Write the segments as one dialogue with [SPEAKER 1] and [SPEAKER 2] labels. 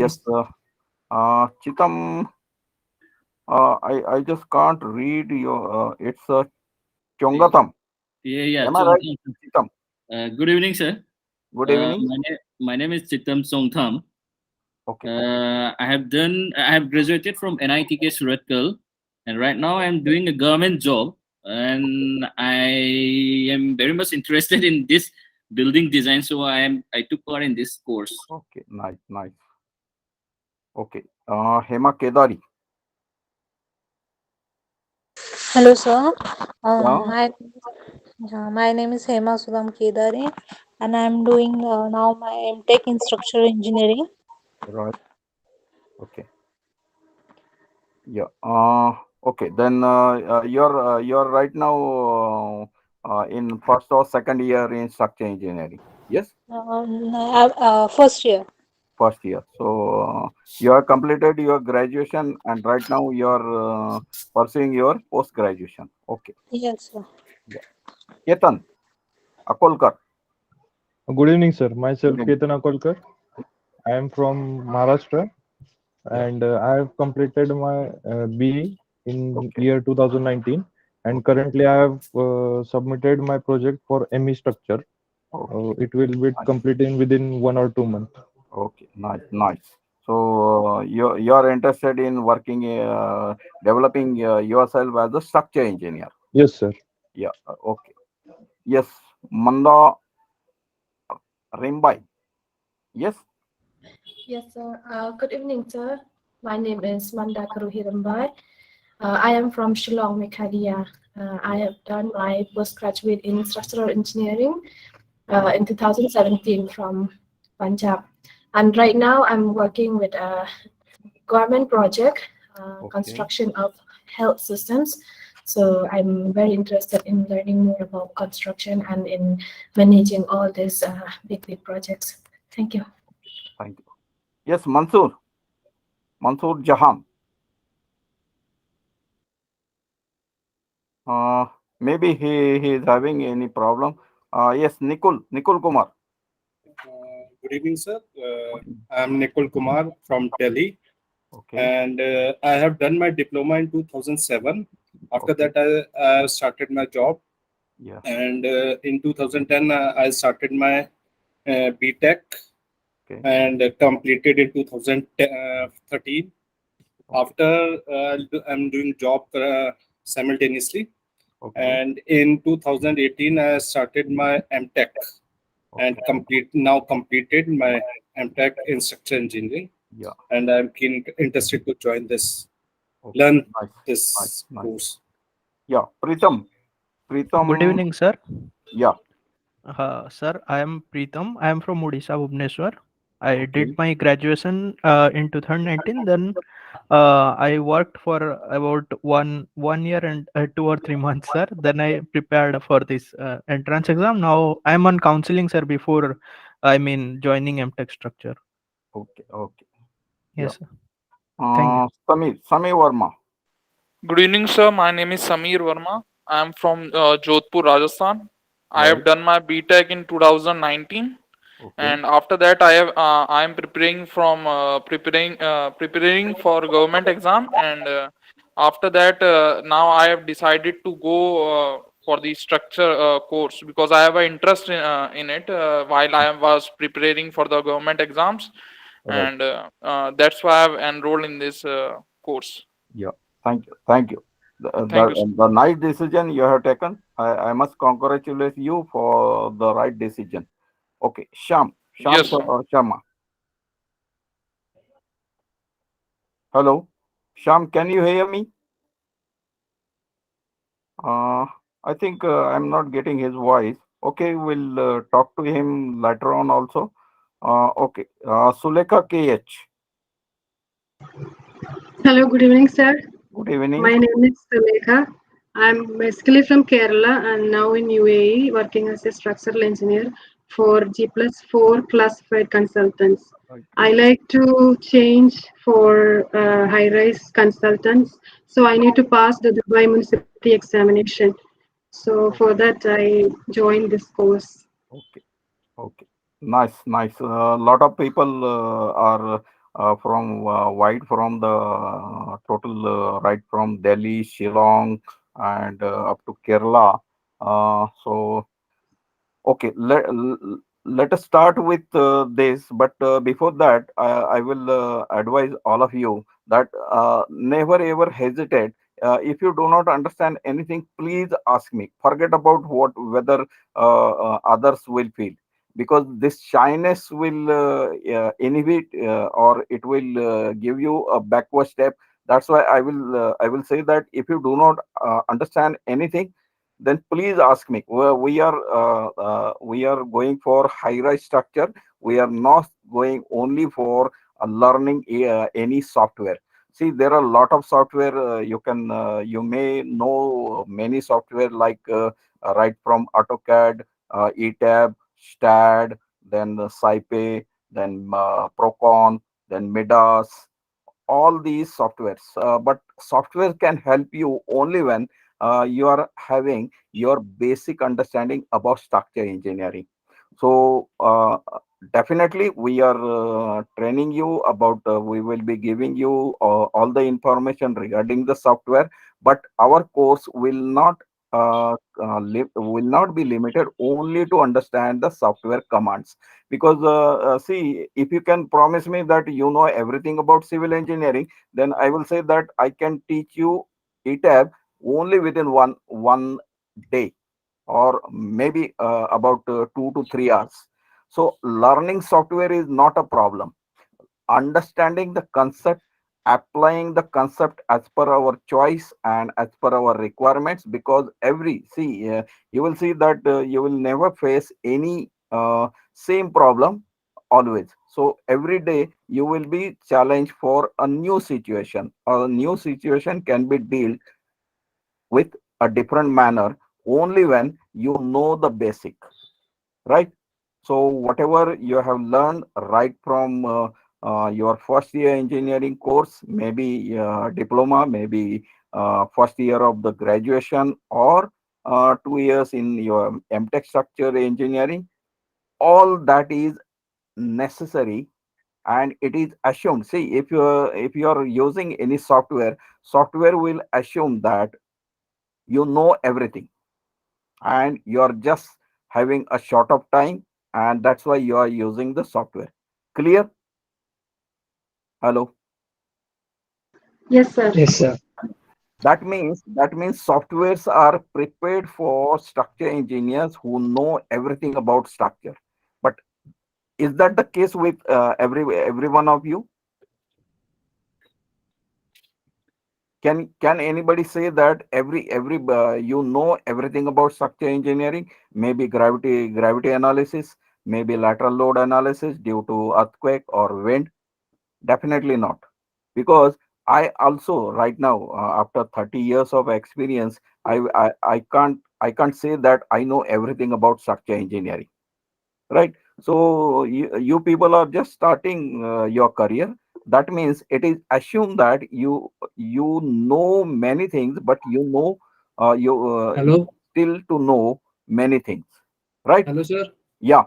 [SPEAKER 1] Yes, Chitam, I just can't read your, it's Chongatam.
[SPEAKER 2] Yeah, yeah.
[SPEAKER 1] Am I right? Chitam,
[SPEAKER 2] Good evening, sir.
[SPEAKER 1] good evening.
[SPEAKER 2] My name is Chitam Songtham.
[SPEAKER 1] Okay,
[SPEAKER 2] I have graduated from NITK Suratkal, and right now I'm doing a government job, and I am very much interested in this building design. So I took part in this course.
[SPEAKER 1] okay, nice, nice. Okay, Hema Kedari.
[SPEAKER 3] Hello, sir.
[SPEAKER 1] Yeah,
[SPEAKER 3] My name is Hema Sudham Kedari, and I'm doing now my MTech in Structural Engineering.
[SPEAKER 1] right. Okay, yeah. Okay, then you're right now in first or second year in structure engineering. Yes.
[SPEAKER 3] First year.
[SPEAKER 1] First year. So you have completed your graduation and right now you are pursuing your post graduation. Okay.
[SPEAKER 3] Yes, sir.
[SPEAKER 1] Yeah. Ketan Akolkar.
[SPEAKER 4] Good evening, sir. Myself,
[SPEAKER 1] Good evening.
[SPEAKER 4] Ketan Akolkar. I am from Maharashtra
[SPEAKER 1] Yeah.
[SPEAKER 4] and I have completed my BE in
[SPEAKER 1] Okay.
[SPEAKER 4] year 2019 and
[SPEAKER 1] Okay.
[SPEAKER 4] currently I have submitted my project for ME structure.
[SPEAKER 1] Okay.
[SPEAKER 4] It will be
[SPEAKER 1] Nice.
[SPEAKER 4] completing within 1 or 2 months.
[SPEAKER 1] Okay. Nice. Nice. So you're interested in working developing yourself as a structure engineer.
[SPEAKER 4] Yes, sir.
[SPEAKER 1] Yeah. Okay. Yes. Manda Rimbai. Yes.
[SPEAKER 5] Yes, sir. Good evening, sir. My name is Manda Karuhirambai. I am from Shillong, Meghalaya. I have done my postgraduate in structural engineering in 2017 from Punjab. And right now I'm working with a government project,
[SPEAKER 1] Okay.
[SPEAKER 5] construction of health systems. So I'm very interested in learning more about construction and in managing all these big projects. Thank you.
[SPEAKER 1] Thank you. Yes, Mansoor. Mansoor Jahan. Uh, Maybe he is having any problem. Yes, Nikul Kumar.
[SPEAKER 6] Good evening, sir.
[SPEAKER 1] Good evening.
[SPEAKER 6] I'm Nikul Kumar from Delhi,
[SPEAKER 1] Okay,
[SPEAKER 6] and I have done my diploma in 2007. After
[SPEAKER 1] okay,
[SPEAKER 6] that, I started my job,
[SPEAKER 1] yeah,
[SPEAKER 6] and in 2010, I started my BTech
[SPEAKER 1] okay,
[SPEAKER 6] and completed in 2013.
[SPEAKER 1] okay,
[SPEAKER 6] After I'm doing job simultaneously,
[SPEAKER 1] okay,
[SPEAKER 6] and in 2018, I started my MTech and
[SPEAKER 1] okay,
[SPEAKER 6] completed my MTech in structural engineering,
[SPEAKER 1] yeah,
[SPEAKER 6] and I'm interested to join this,
[SPEAKER 1] okay,
[SPEAKER 6] learn
[SPEAKER 1] nice, nice,
[SPEAKER 6] this
[SPEAKER 1] nice.
[SPEAKER 6] course.
[SPEAKER 1] Yeah, Pritam,
[SPEAKER 7] Good
[SPEAKER 1] Pritam,
[SPEAKER 7] evening, sir.
[SPEAKER 1] yeah,
[SPEAKER 7] Sir, I am Preetham. I am from Odisha, Bhubaneswar. I did
[SPEAKER 1] okay,
[SPEAKER 7] my graduation in 2019. Then I worked for about one year and 2 or 3 months, sir. Then I prepared for this entrance exam. Now I am on counseling, sir. Before joining MTech structure.
[SPEAKER 1] okay, okay, yeah.
[SPEAKER 7] Yes, sir. Thank you.
[SPEAKER 1] Samir Verma,
[SPEAKER 8] Good evening, sir. My name is Sameer Verma. I am from Jodhpur, Rajasthan. I
[SPEAKER 1] right,
[SPEAKER 8] have done my BTech in 2019,
[SPEAKER 1] okay,
[SPEAKER 8] and after that, I am preparing for government exam, and after that, now I have decided to go for the structure course because I have an interest in it while I was preparing for the government exams,
[SPEAKER 1] right,
[SPEAKER 8] and that's why I have enrolled in this course.
[SPEAKER 1] yeah. Thank you.
[SPEAKER 8] Thank you, sir.
[SPEAKER 1] The nice decision you have taken. I must congratulate you for the right decision. Okay, Sham
[SPEAKER 8] Yes, sir.
[SPEAKER 1] Sharma. Hello, Sham, can you hear me? Uh, I think I'm not getting his voice. Okay, we'll talk to him later on also. Okay, Sulekha KH.
[SPEAKER 9] Hello, good evening, sir.
[SPEAKER 1] Good evening.
[SPEAKER 9] My name is Sulekha. I'm basically from Kerala and now in UAE working as a structural engineer for G+4 classified consultants. I
[SPEAKER 1] Okay,
[SPEAKER 9] like to change for high-rise consultants, so I need to pass the Dubai Municipality examination. So for
[SPEAKER 1] okay,
[SPEAKER 9] that, I joined this course.
[SPEAKER 1] okay, okay. Nice, nice. A lot of people are from wide from the total right from Delhi, Shillong, and up to Kerala. So okay, let us start with this. But before that, I will advise all of you that never ever hesitate. If you do not understand anything, please ask me. Forget about what whether others will feel, because this shyness will inhibit or it will give you a backward step. That's why I will say that if you do not understand anything, then please ask me. We are going for high rise structure. We are not going only for learning any software. See, there are a lot of software. You may know many software like right from AutoCAD, ETAB, STAD, then SciPy, then Procon, then Midas, all these softwares. But software can help you only when you are having your basic understanding about structure engineering. So definitely we are training you about, we will be giving you all the information regarding the software, but our course will not be limited only to understand the software commands. Because see, if you can promise me that you know everything about civil engineering, then I will say that I can teach you ETAB only within one day, or maybe about 2 to 3 hours. So learning software is not a problem. Understanding the concept, applying the concept as per our choice and as per our requirements, because every see you will see that you will never face any same problem always. So every day you will be challenged for a new situation, or a new situation can be dealt with a different manner only when you know the basic, right? So whatever you have learned right from your first year engineering course, maybe diploma, maybe first year of the graduation, or 2 years in your MTech structure engineering, all that is necessary, and it is assumed. See, if you are using any software will assume that you know everything, and you are just having a short of time, and that's why you are using the software. Clear? Hello?
[SPEAKER 9] Yes, sir.
[SPEAKER 10] Yes, sir.
[SPEAKER 1] That means softwares are prepared for structure engineers who know everything about structure. But is that the case with every one of you? Can anybody say that every you know everything about structure engineering? Maybe gravity analysis, maybe lateral load analysis due to earthquake or wind? Definitely not. Because I also right now, after 30 years of experience, I can't say that I know everything about structure engineering, right? So you people are just starting your career. That means it is assumed that you know many things, but you
[SPEAKER 10] Hello.
[SPEAKER 1] still to know many things, right?
[SPEAKER 10] Hello, sir.
[SPEAKER 1] Yeah.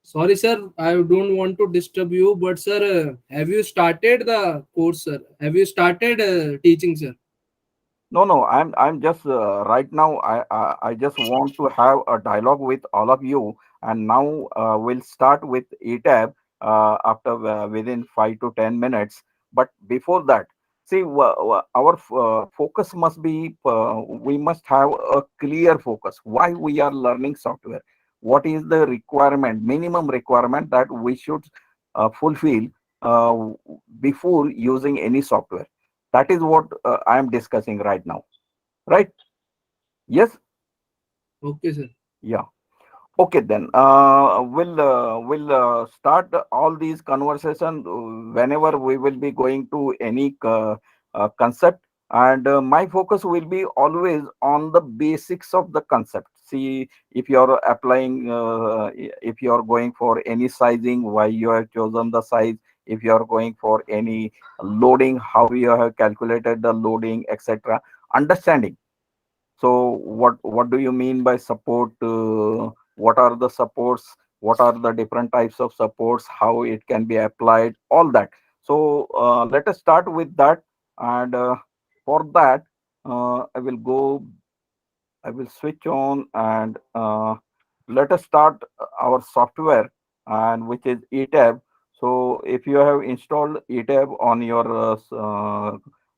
[SPEAKER 10] Sorry, sir. I don't want to disturb you, but sir, have you started the course, sir? Have you started teaching, sir?
[SPEAKER 1] No, no, I'm just right now. I just want to have a dialogue with all of you, and now we'll start with ETAB after within 5 to 10 minutes. But before that, see, our focus must be. We must have a clear focus. Why we are learning software? What is the requirement, minimum requirement that we should fulfill uh, before using any software? That is what I am discussing right now, right? Yes.
[SPEAKER 10] Okay, sir.
[SPEAKER 1] Yeah. Okay, then we'll start all these conversation whenever we will be going to any concept, and my focus will be always on the basics of the concept. See, if you are applying, if you are going for any sizing, why you have chosen the size. If you are going for any loading, how you have calculated the loading, etc. Understanding. So what do you mean by support? What are the supports? What are the different types of supports? How it can be applied? All that. So let us start with that. And for that, I will go. I will switch on and let us start our software, and which is ETAB. So if you have installed ETAB on your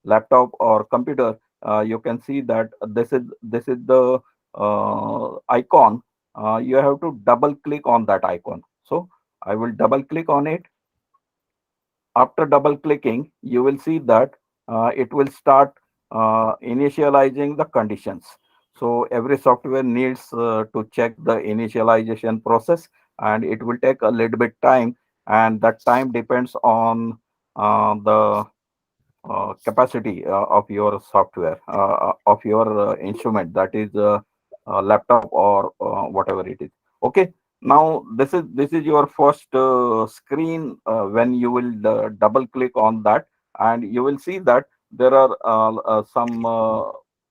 [SPEAKER 1] laptop or computer, you can see that this is the icon. You have to double click on that icon. So I will double click on it. After double clicking, you will see that it will start initializing the conditions. So every software needs to check the initialization process, and it will take a little bit time, and that time depends on the capacity of your software, of your instrument, that is laptop or whatever it is. Okay, now this is your first screen when you will double click on that, and you will see that there are some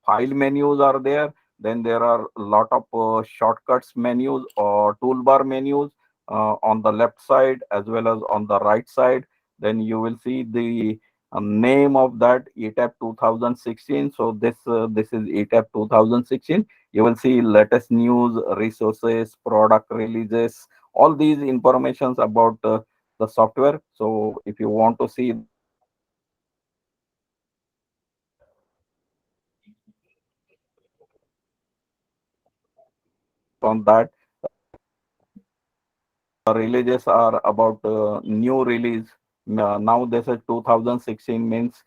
[SPEAKER 1] file menus are there. Then there are a lot of shortcuts menus or toolbar menus on the left side as well as on the right side. Then you will see the name of that ETAP 2016. So this is ETAP 2016. You will see latest news, resources, product releases, all these informations about the software. So if you want to see on that, releases are about new release. Now this is 2016 means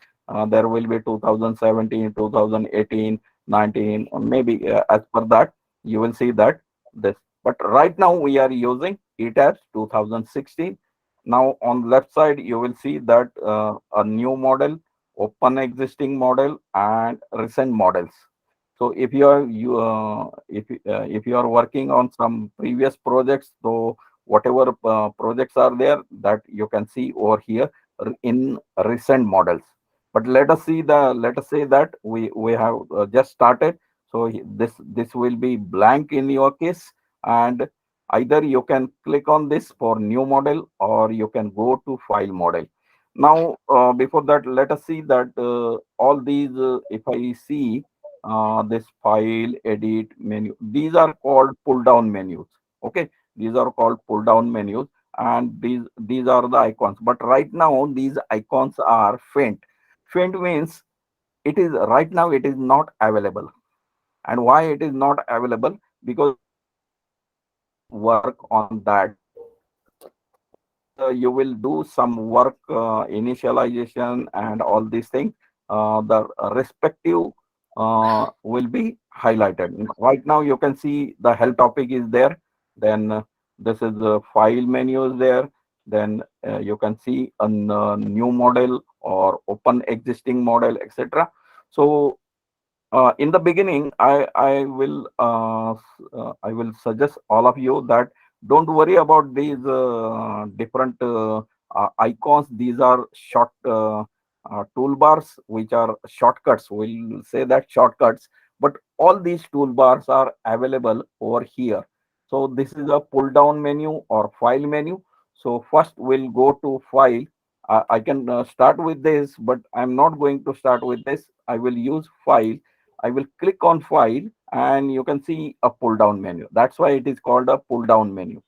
[SPEAKER 1] there will be 2017, 2018, 19, or maybe as per that you will see that this. But right now we are using ETABS 2016. Now on left side you will see that a new model, open existing model, and recent models. So if you are working on some previous projects, so whatever projects are there, that you can see over here in recent models. But let us say that we have just started. So this will be blank in your case, and either you can click on this for new model, or you can go to file model. Now before that, let us see that all these if I see this file, edit, menu, these are called pull down menus. Okay, these are called pull down menus, and these are the icons. But right now these icons are faint. Faint means it is right now it is not available. And why it is not available? Because work on that, you will do some work, initialization and all these things. The respective will be highlighted. Right now you can see the health topic is there. Then this is the file menu is there. Then you can see a new model or open existing model, etc. So in the beginning, I will suggest all of you that don't worry about these different icons. These are short toolbars, which are shortcuts. We'll say that shortcuts, but all these toolbars are available over here. So this is a pull down menu or file menu. So first we'll go to file. I can start with this, but I'm not going to start with this. I will use file. I will click on file, and you can see a pull down menu. That's why it is called a pull down menu.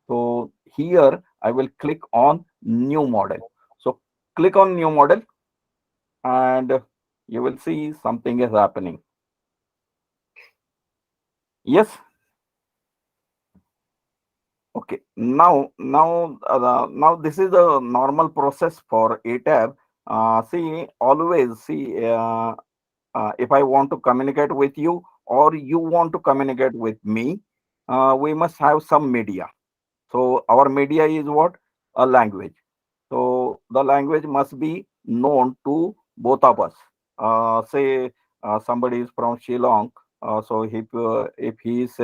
[SPEAKER 1] So here I will click on new model. So click on new model, and you will see something is happening. Yes. Okay. Now this is a normal process for ETAB. See, always see if I want to communicate with you or you want to communicate with me, we must have some media. So our media is what? A language. So the language must be known to both of us. Say somebody is from Shillong. So if he is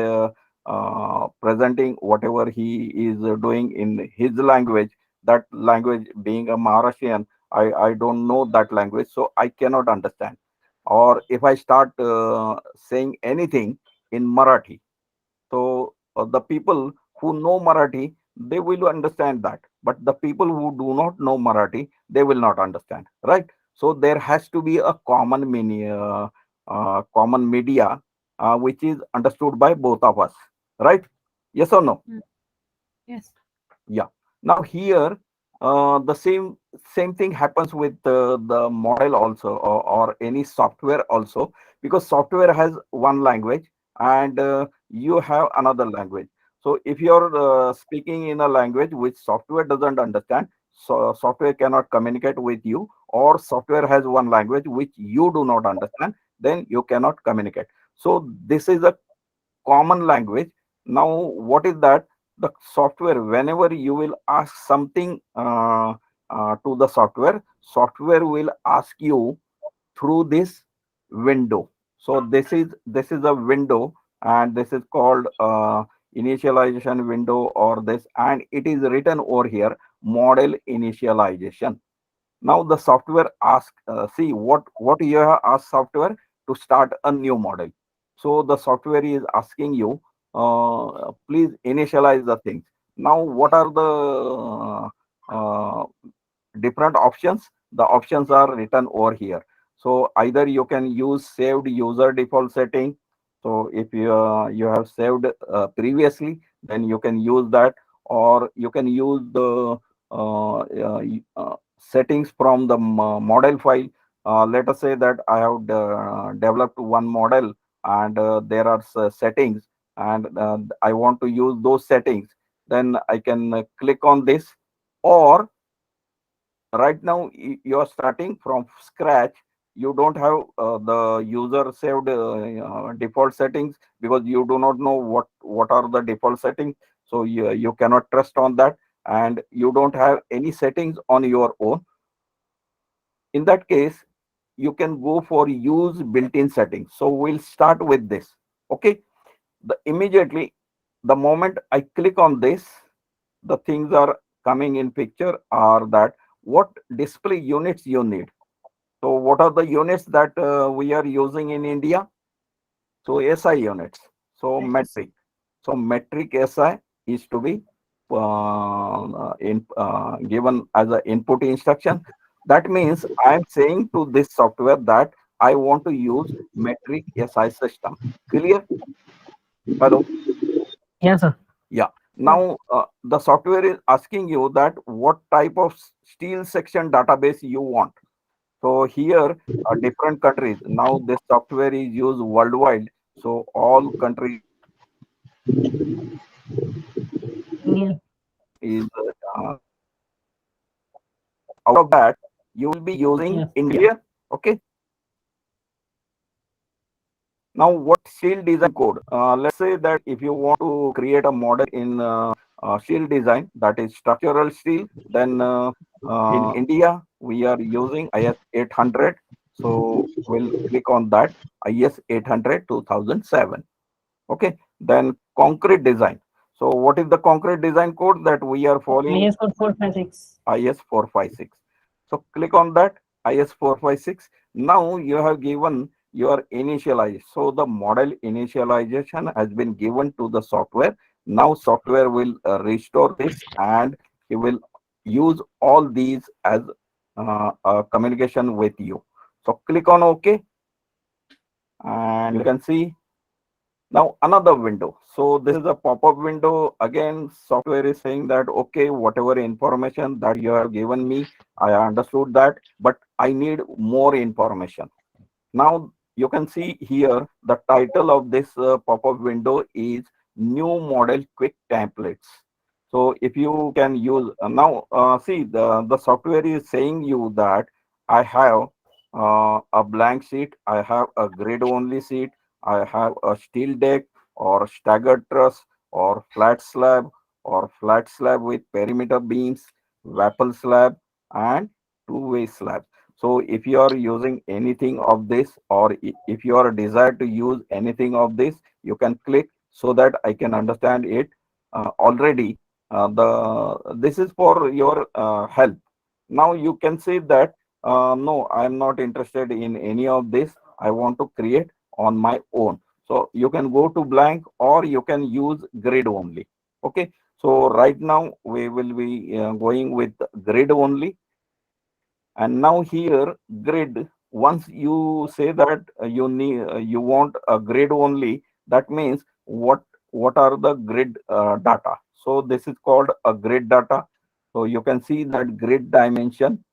[SPEAKER 1] presenting whatever he is doing in his language, that language being a Maharashtrian, I don't know that language, so I cannot understand. Or if I start saying anything in Marathi, so the people who know Marathi, they will understand that. but the people who do not know Marathi, they will not understand, right? So there has to be a common media which is understood by both of us, right? Yes or no?
[SPEAKER 9] Yes.
[SPEAKER 1] Yeah. Now here, the same thing happens with the model also, or any software also, because software has one language and you have another language. So if you're speaking in a language which software doesn't understand, so software cannot communicate with you, or software has one language which you do not understand, then you cannot communicate. So this is a common language. Now, what is that? The software, whenever you will ask something to the software will ask you through this window. So this is a window, and this is called initialization window, or this, and it is written over here, model initialization. Now the software ask, see what you have asked software to start a new model. So the software is asking you, please initialize the things. Now what are the different options? The options are written over here. So either you can use saved user default setting. So if you have saved previously, then you can use that, or you can use the settings from the model file. Let us say that I have developed one model, and there are settings, and I want to use those settings. Then I can click on this, or right now you are starting from scratch. You don't have the user saved default settings, because you do not know what are the default settings. So you cannot trust on that, and you don't have any settings on your own. In that case, you can go for use built-in settings. So we'll start with this. Okay, immediately the moment I click on this, the things are coming in picture, are that what display units you need. So what are the units that we are using in India? So SI units. So metric. So metric SI is to be given as an input instruction. That means I am saying to this software that I want to use metric SI system. Clear? Hello?
[SPEAKER 11] Yes, sir.
[SPEAKER 1] Yeah. Now the software is asking you that what type of steel section database you want. So here different countries. Now this software is used worldwide. So all countries
[SPEAKER 11] Indian.
[SPEAKER 1] is out of that you will be using
[SPEAKER 11] Yes.
[SPEAKER 1] India. Okay. Now what steel design code? Let's say that if you want to create a model in steel design, that is structural steel, then in India we are using IS 800. So we'll click on that, IS 800 2007. Okay. Then concrete design. So what is the concrete design code that we are following?
[SPEAKER 11] IS 456.
[SPEAKER 1] IS 456. So click on that, IS 456. Now you have given your initialize. So the model initialization has been given to the software. Now software will restore this, and it will use all these as communication with you. So click on OK, and you can see now another window. So this is a pop-up window. Again, software is saying that, okay, whatever information that you have given me, I understood that, but I need more information. Now you can see here the title of this pop-up window is new model quick templates. So if you can use now, see the software is saying you that I have a blank sheet, I have a grid only sheet, I have a steel deck, or staggered truss, or flat slab with perimeter beams, waffle slab, and two-way slab. So if you are using anything of this, or if you are desired to use anything of this, you can click, so that I can understand it already. This is for your help. Now you can say that no, I am not interested in any of this. I want to create on my own. So you can go to blank, or you can use grid only. Okay. So right now we will be going with grid only. And now here grid, once you say that you want a grid only, that means what are the grid data. So this is called a grid data. So you can see that grid dimension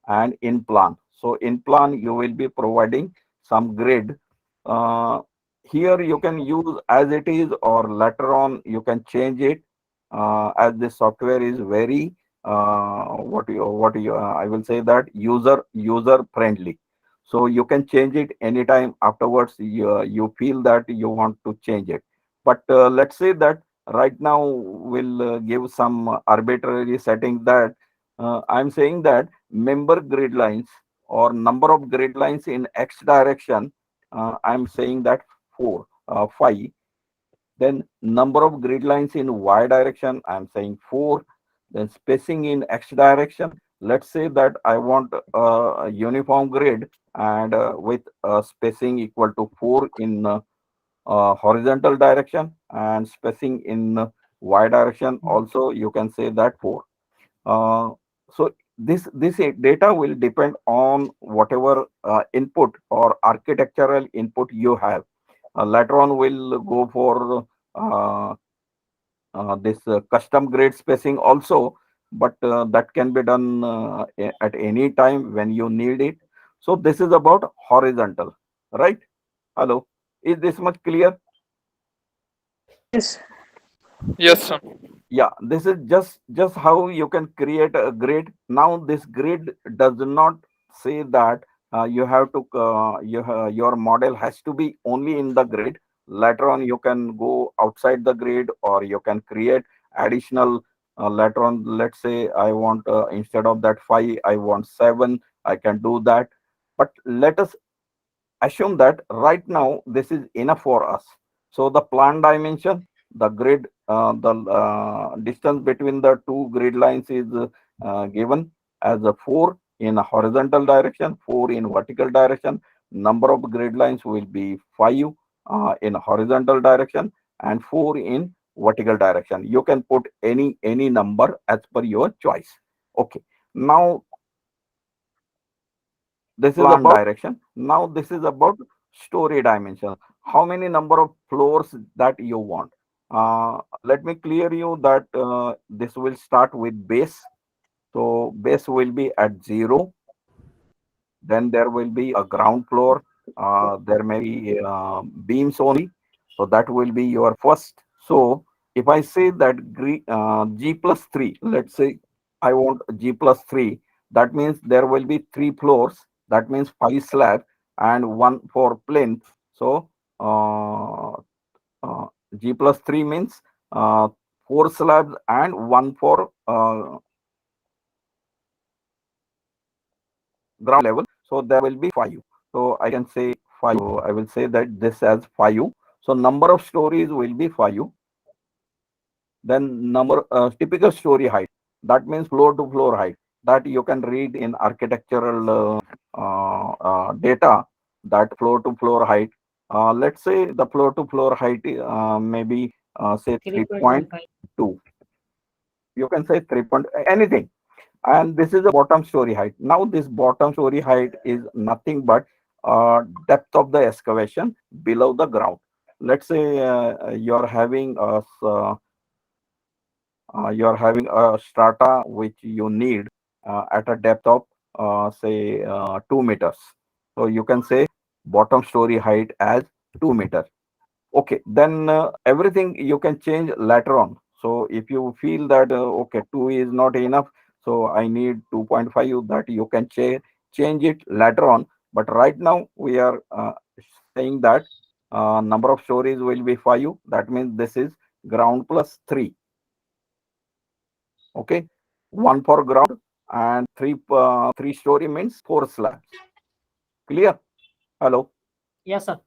[SPEAKER 1] and in plan. So in plan you will be providing some grid. Uh, Here you can use as it is, or later on you can change it, as this software is very I will say that user friendly. So you can change it anytime afterwards you feel that you want to change it. But let's say that right now we'll give some arbitrary setting that I'm saying that member grid lines or number of grid lines in X direction, I'm saying that 5. Then number of grid lines in Y direction, I'm saying 4. Then spacing in X direction, let's say that I want a uniform grid and with spacing equal to 4 in horizontal direction, and spacing in Y direction also you can say that 4. Uh, so this data will depend on whatever input or architectural input you have. Later on we'll go for this custom grid spacing also, but that can be done at any time when you need it. So this is about horizontal, right? Hello, is this much clear?
[SPEAKER 3] Yes.
[SPEAKER 8] Yes, sir.
[SPEAKER 1] Yeah, this is just how you can create a grid. Now this grid does not say that your model has to be only in the grid. Later on you can go outside the grid, or you can create additional later on. Let's say I want instead of that 5 I want 7, I can do that. But let us assume that right now this is enough for us. So the plan dimension, the grid, the distance between the two grid lines is given as a 4 in a horizontal direction, 4 in vertical direction. Number of grid lines will be 5 in horizontal direction and 4 in vertical direction. You can put any number as per your choice. Okay. Now this is about direction. Now this is about story dimension. How many number of floors that you want? Let me clear you that this will start with base. So base will be at 0. Then there will be a ground floor. There may be beams only. So that will be your first. So if I say that G plus 3, let's say I want G plus 3, that means there will be 3 floors. That means 5 slabs and 1 for plinth. So uh, G plus 3 means 4 slabs and 1 for ground level. So there will be 5. So I can say 5. So I will say that this as 5. So number of stories will be 5. Then typical story height, that means floor to floor height, that you can read in architectural data, that floor to floor height. Let's say the floor to floor height maybe say 3.2. You can say 3 point anything. And this is a bottom story height. Now this bottom story height is nothing but depth of the excavation below the ground. Let's say you're having a strata which you need at a depth of say 2 meters. So you can say bottom story height as 2 meters. Okay, then everything you can change later on. So if you feel that okay, 2 is not enough, so I need 2.5, that you can change it later on. But right now we are saying that number of stories will be 5. That means this is ground plus 3. Okay, 1 for ground and 3 story means 4 slabs. Clear? Hello?
[SPEAKER 11] Yes, sir.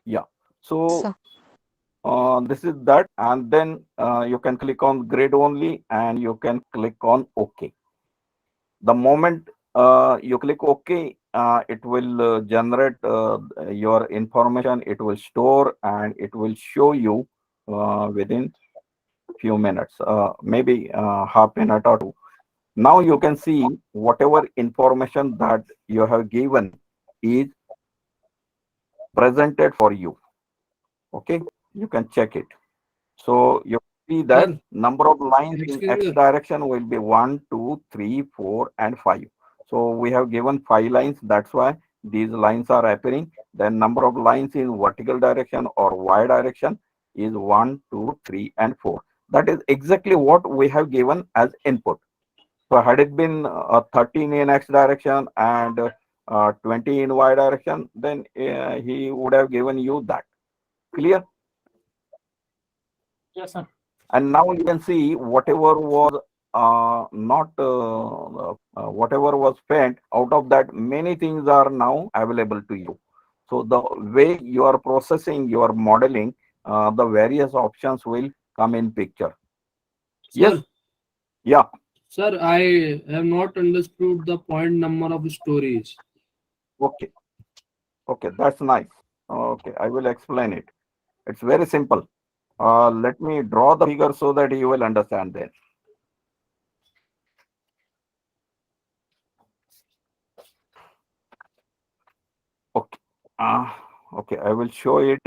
[SPEAKER 1] Yeah. So this is that, and then you can click on grid only and you can click on OK. The moment you click OK, it will generate your information, it will store, and it will show you within few minutes, maybe half minute or two. Now you can see whatever information that you have given is presented for you. Okay, you can check it. So you see that
[SPEAKER 10] Sir,
[SPEAKER 1] number of lines in
[SPEAKER 10] excuse
[SPEAKER 1] X
[SPEAKER 10] me.
[SPEAKER 1] direction will be 1, 2, 3, 4, and 5. So we have given 5 lines. That's why these lines are appearing. Then number of lines in vertical direction or Y direction is 1, 2, 3, and 4. That is exactly what we have given as input. So had it been 13 in X direction and 20 in Y direction, then he would have given you that. Clear?
[SPEAKER 11] Yes, sir.
[SPEAKER 1] And now you can see whatever was not whatever was spent out of that, many things are now available to you. So the way you are processing your modeling, the various options will come in picture. Yes.
[SPEAKER 10] Sir,
[SPEAKER 1] Yeah.
[SPEAKER 10] sir, I have not understood the point number of stories.
[SPEAKER 1] Okay. Okay, that's nice. Okay, I will explain it. It's very simple. Let me draw the figure so that you will understand then. Okay. Okay, I will show it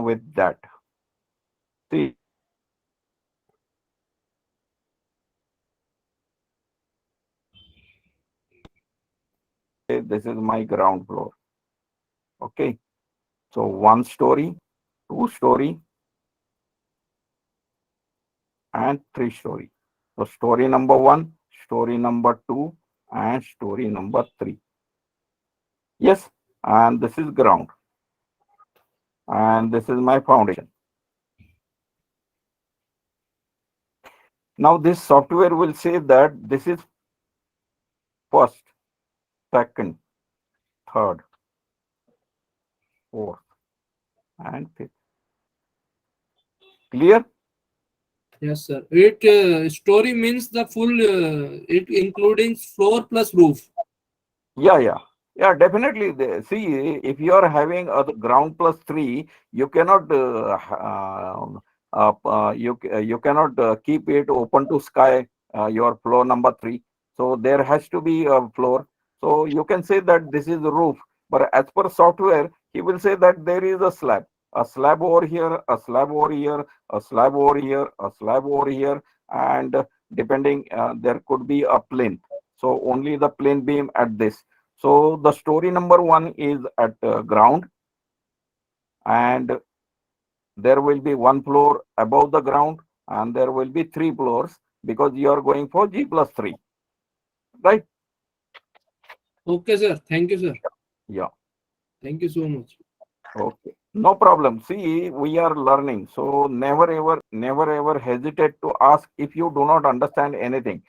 [SPEAKER 1] with that. See, this is my ground floor. Okay, so 1 story, 2 story, and 3 story. So story number 1, story number 2, and story number 3. Yes, and this is ground, and this is my foundation. Now this software will say that this is first, second, third, fourth, and fifth. Clear?
[SPEAKER 10] Yes, sir. It story means the full. It including floor plus roof.
[SPEAKER 1] Yeah, definitely. See, if you are having a ground plus 3, you cannot you cannot keep it open to sky, your floor number 3. So there has to be a floor. So you can say that this is the roof, but as per software, he will say that there is a slab over here, a slab over here, a slab over here, a slab over here, and depending, there could be a plane. So only the plane beam at this. So the story number 1 is at ground, and there will be 1 floor above the ground, and there will be 3 floors because you are going for G plus 3, right?
[SPEAKER 10] Okay, sir. Thank you, sir.
[SPEAKER 1] Yeah.
[SPEAKER 10] Thank you so much.
[SPEAKER 1] Okay. No problem. See, we are learning. So never ever hesitate to ask if you do not understand anything.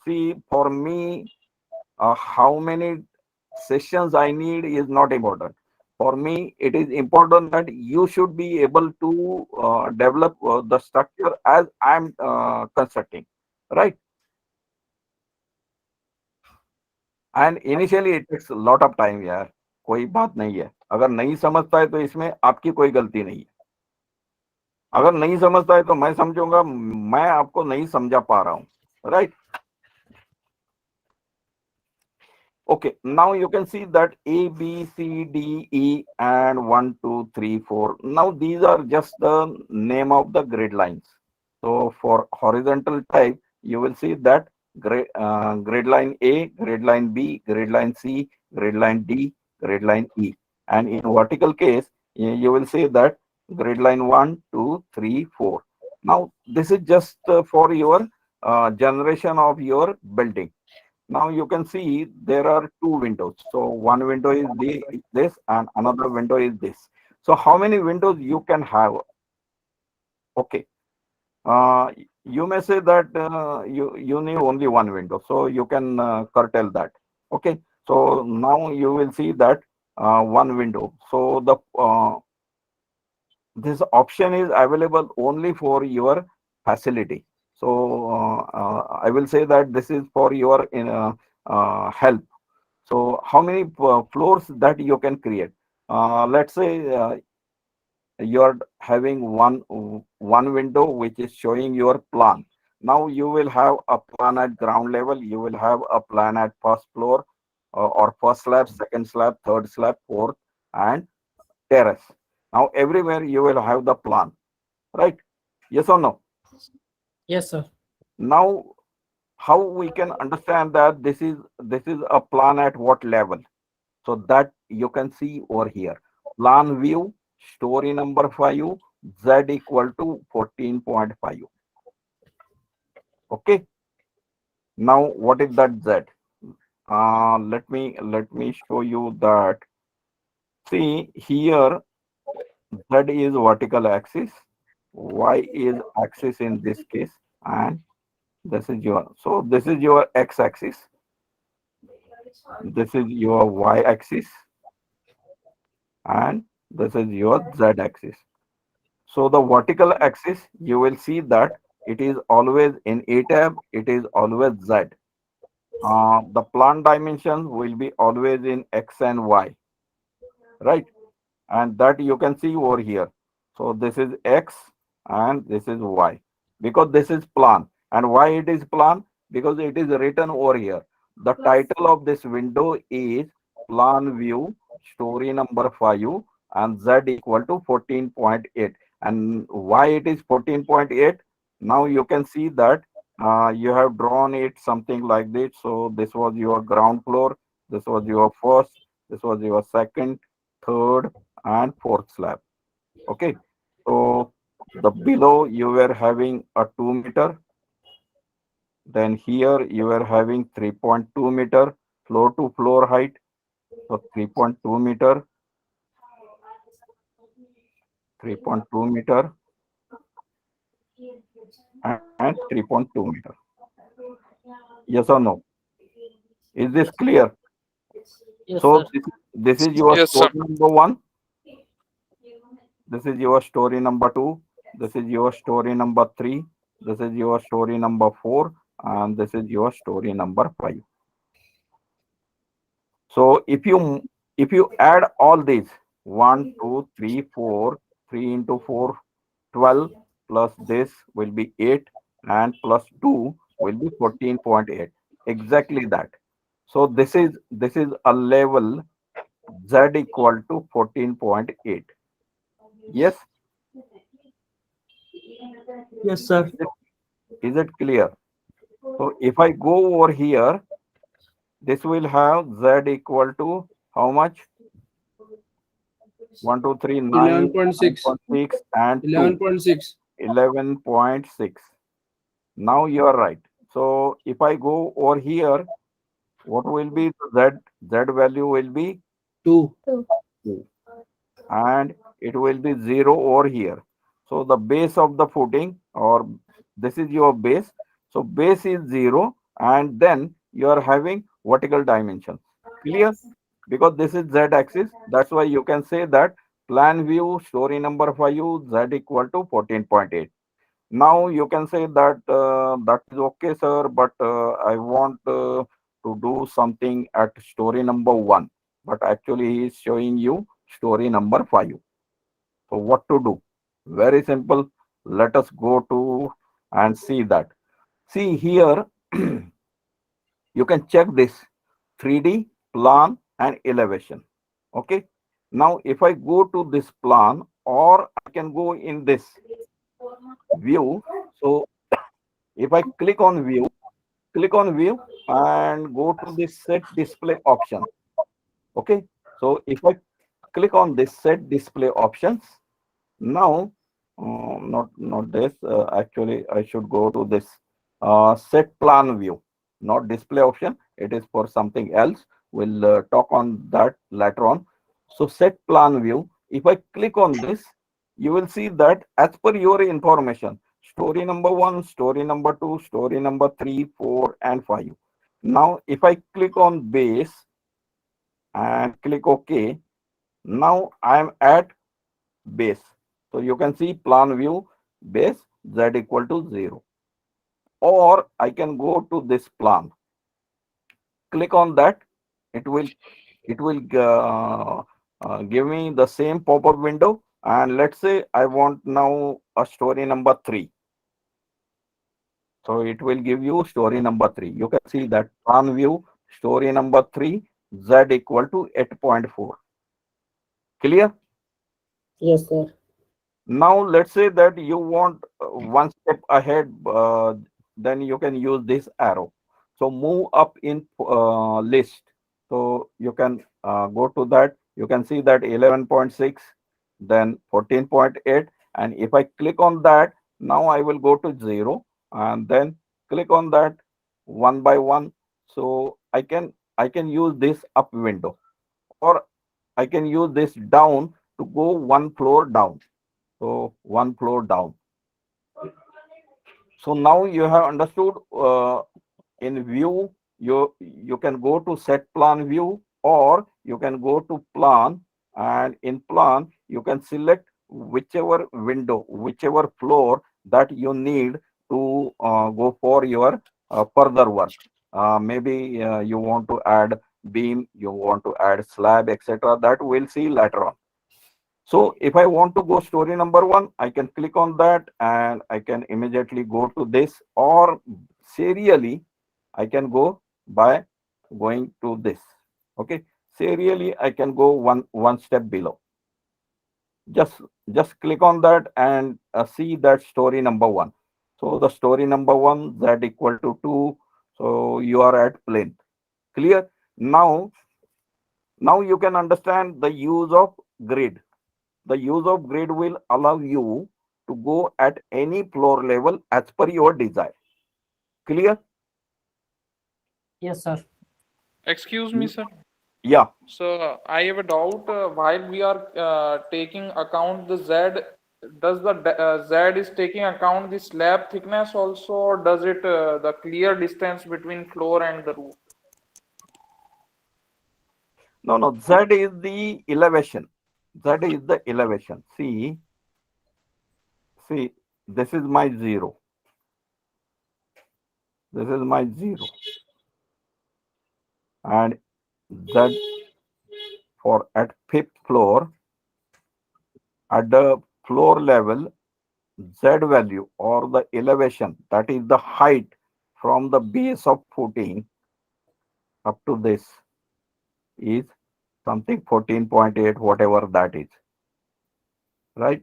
[SPEAKER 1] See, for me, how many sessions I need is not important. For me, it is important that you should be able to develop the structure as I'm constructing, right? And initially it takes a lot of time, यार. कोई बात नहीं है. अगर नहीं समझता है तो इसमें आपकी कोई गलती नहीं है. अगर नहीं समझता है तो मैं समझूंगा मैं आपको नहीं समझा पा रहा हूँ, right? Okay, now you can see that A, B, C, D, E, and 1, 2, 3, 4. Now these are just the name of the grid lines. So for horizontal type, you will see that grid line A, grid line B, grid line C, grid line D, grid line E. And in vertical case, you will see that grid line 1, 2, 3, 4. Now this is just for your generation of your building. Now you can see there are 2 windows. So one window is this and another window is this. So how many windows you can have? Okay. You may say that you need only 1 window. So you can curtail that. Okay. So now you will see that 1 window. So the this option is available only for your facility. So I will say that this is for your help. So how many floors that you can create? Let's say you're having one window which is showing your plan. Now you will have a plan at ground level, you will have a plan at first floor, or first slab, second slab, third slab, fourth, and terrace. Now everywhere you will have the plan, right? Yes or no?
[SPEAKER 11] Yes, sir.
[SPEAKER 1] Now how we can understand that this is a plan at what level? So that you can see over here. Plan view, story number 5, Z equal to 14.5. Okay. Now what is that Z? Let me show you that. See here, Z is vertical axis, Y is axis in this case, and this is your X axis, this is your Y axis, and this is your Z axis. So the vertical axis, you will see that it is always in A tab, it is always Z. The plan dimensions will be always in X and Y, right? And that you can see over here. So this is X and this is Y, because this is plan. And why it is plan? Because it is written over here. The title of this window is plan view, story number 5, and Z equal to 14.8. And why it is 14.8? Now you can see that you have drawn it something like this. So this was your ground floor, this was your first, this was your second, third, and fourth slab. Okay, so the below you were having a 2 meter, then here you were having 3.2 meter floor to floor height, so 3.2 meter, 3.2 meter, and 3.2 meter. Yes or no? Is this clear?
[SPEAKER 11] Yes,
[SPEAKER 1] So
[SPEAKER 11] sir.
[SPEAKER 1] this is your
[SPEAKER 8] Yes, sir.
[SPEAKER 1] story number 1. This is your story number 2. This is your story number 3. This is your story number 4. And this is your story number 5. So if you add all these 1, 2, 3, 4, 3 into 4, 12, plus this will be 8, and plus 2 will be 14.8. Exactly that. So this is a level Z equal to 14.8. Yes.
[SPEAKER 11] Yes, sir.
[SPEAKER 1] Is it clear? So if I go over here, this will have Z equal to how much? 1, 2, 3, 9,
[SPEAKER 10] 11.6.
[SPEAKER 1] 9.6, and 2,
[SPEAKER 10] 11.6.
[SPEAKER 1] 11.6. Now you are right. So if I go over here, what will be the Z value will be
[SPEAKER 10] 2.
[SPEAKER 1] 2, and it will be 0 over here. So the base of the footing, or this is your base. So base is 0, and then you are having vertical dimension. Clear? Because this is Z axis. That's why you can say that plan view, story number 5, Z equal to 14.8. Now you can say that that is okay, sir, but I want to do something at story number 1. But actually he is showing you story number 5. So what to do? Very simple. Let us go to and see that. See here, you can check this 3D, plan, and elevation. Okay. Now if I go to this plan, or I can go in this view. So if I click on view and go to this set display option. Okay. So if I click on this set display options, now not this, actually I should go to this set plan view, not display option. It is for something else. We'll talk on that later on. So set plan view, if I click on this, you will see that as per your information, story number 1, story number 2, story number 3, 4, and 5. Now if I click on base and click OK, now I am at base. So you can see plan view, base, Z equal to 0. Or I can go to this plan. Click on that. It will give me the same pop-up window. And let's say I want now a story number 3. So it will give you story number 3. You can see that plan view, story number 3, Z equal to 8.4. Clear?
[SPEAKER 11] Yes, sir.
[SPEAKER 1] Now let's say that you want one step ahead, then you can use this arrow. So move up in list. So you can go to that. You can see that 11.6, then 14.8. And if I click on that, now I will go to 0 and then click on that one by one. So I can use this up window, or I can use this down to go one floor down. So one floor down. So now you have understood, in view, you can go to set plan view, or you can go to plan, and in plan you can select whichever window, whichever floor that you need to go for your further work. Maybe you want to add beam, you want to add slab, etc. That we'll see later on. So if I want to go story number 1, I can click on that and I can immediately go to this, or serially I can go by going to this. Okay, serially I can go one step below. Just click on that and see that story number 1. So the story number 1, Z equal to 2. So you are at plinth. Clear? Now you can understand the use of grid. The use of grid will allow you to go at any floor level as per your desire. Clear?
[SPEAKER 11] Yes, sir.
[SPEAKER 8] Excuse me, sir.
[SPEAKER 1] Yeah.
[SPEAKER 8] So I have a doubt. While we are taking account the Z, does the Z is taking account the slab thickness also, or does it the clear distance between floor and the roof?
[SPEAKER 1] No. Z is the elevation. Z is the elevation. See, this is my 0. This is my 0. And Z for at 5th floor, at the floor level, Z value or the elevation, that is the height from the base of footing up to this, is something 14.8, whatever that is. Right?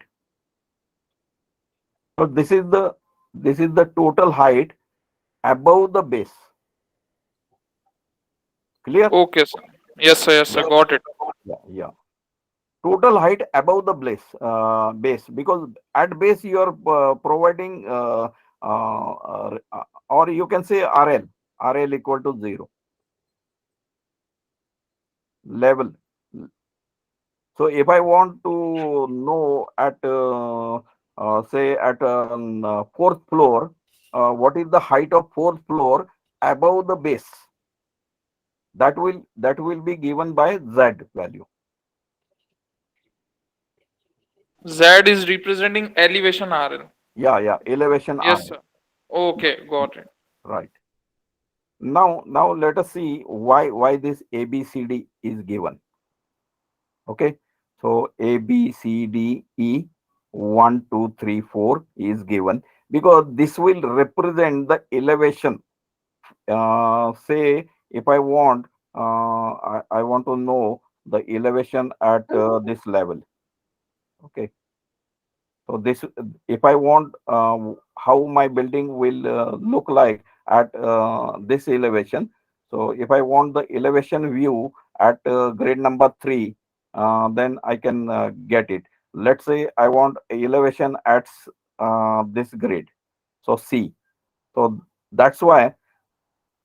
[SPEAKER 1] So this is the total height above the base. Clear?
[SPEAKER 8] Okay, sir. Yes, sir. Yes, sir. Got it.
[SPEAKER 1] Yeah. Total height above the base, because at base you are providing, or you can say RL equal to 0. Level. So if I want to know at say at 4th floor, what is the height of 4th floor above the base, that will be given by Z value.
[SPEAKER 8] Z is representing elevation RL.
[SPEAKER 1] Yeah, elevation
[SPEAKER 8] Yes,
[SPEAKER 1] RL.
[SPEAKER 8] sir. Okay, got it.
[SPEAKER 1] Right. Now let us see why this ABCD is given. Okay, so ABCDE 1, 2, 3, 4 is given because this will represent the elevation. Say if I want, I want to know the elevation at this level. Okay, so this, if I want how my building will look like at this elevation. So if I want the elevation view at grade number 3, then I can get it. Let's say I want elevation at this grade, so C. So that's why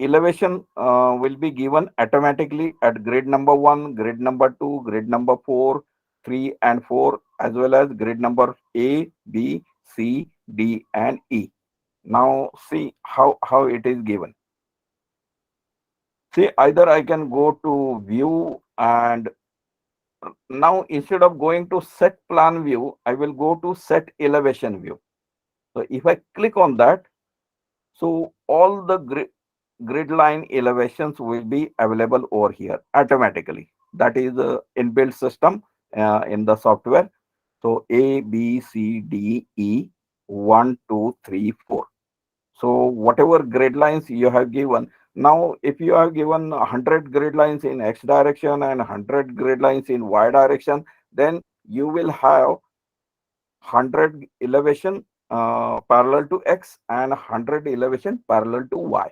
[SPEAKER 1] elevation will be given automatically at grade number 1, grade number 2, grade number 4, 3 and 4, as well as grade number A, B, C, D and E. Now see how it is given. See, either I can go to view, and now instead of going to set plan view, I will go to set elevation view. So if I click on that, so all the grid line elevations will be available over here automatically. That is a inbuilt system in the software. So A, B, C, D, E, 1, 2, 3, 4. So whatever grid lines you have given, now if you have given 100 grid lines in X direction and 100 grid lines in Y direction, then you will have 100 elevation parallel to X and 100 elevation parallel to Y.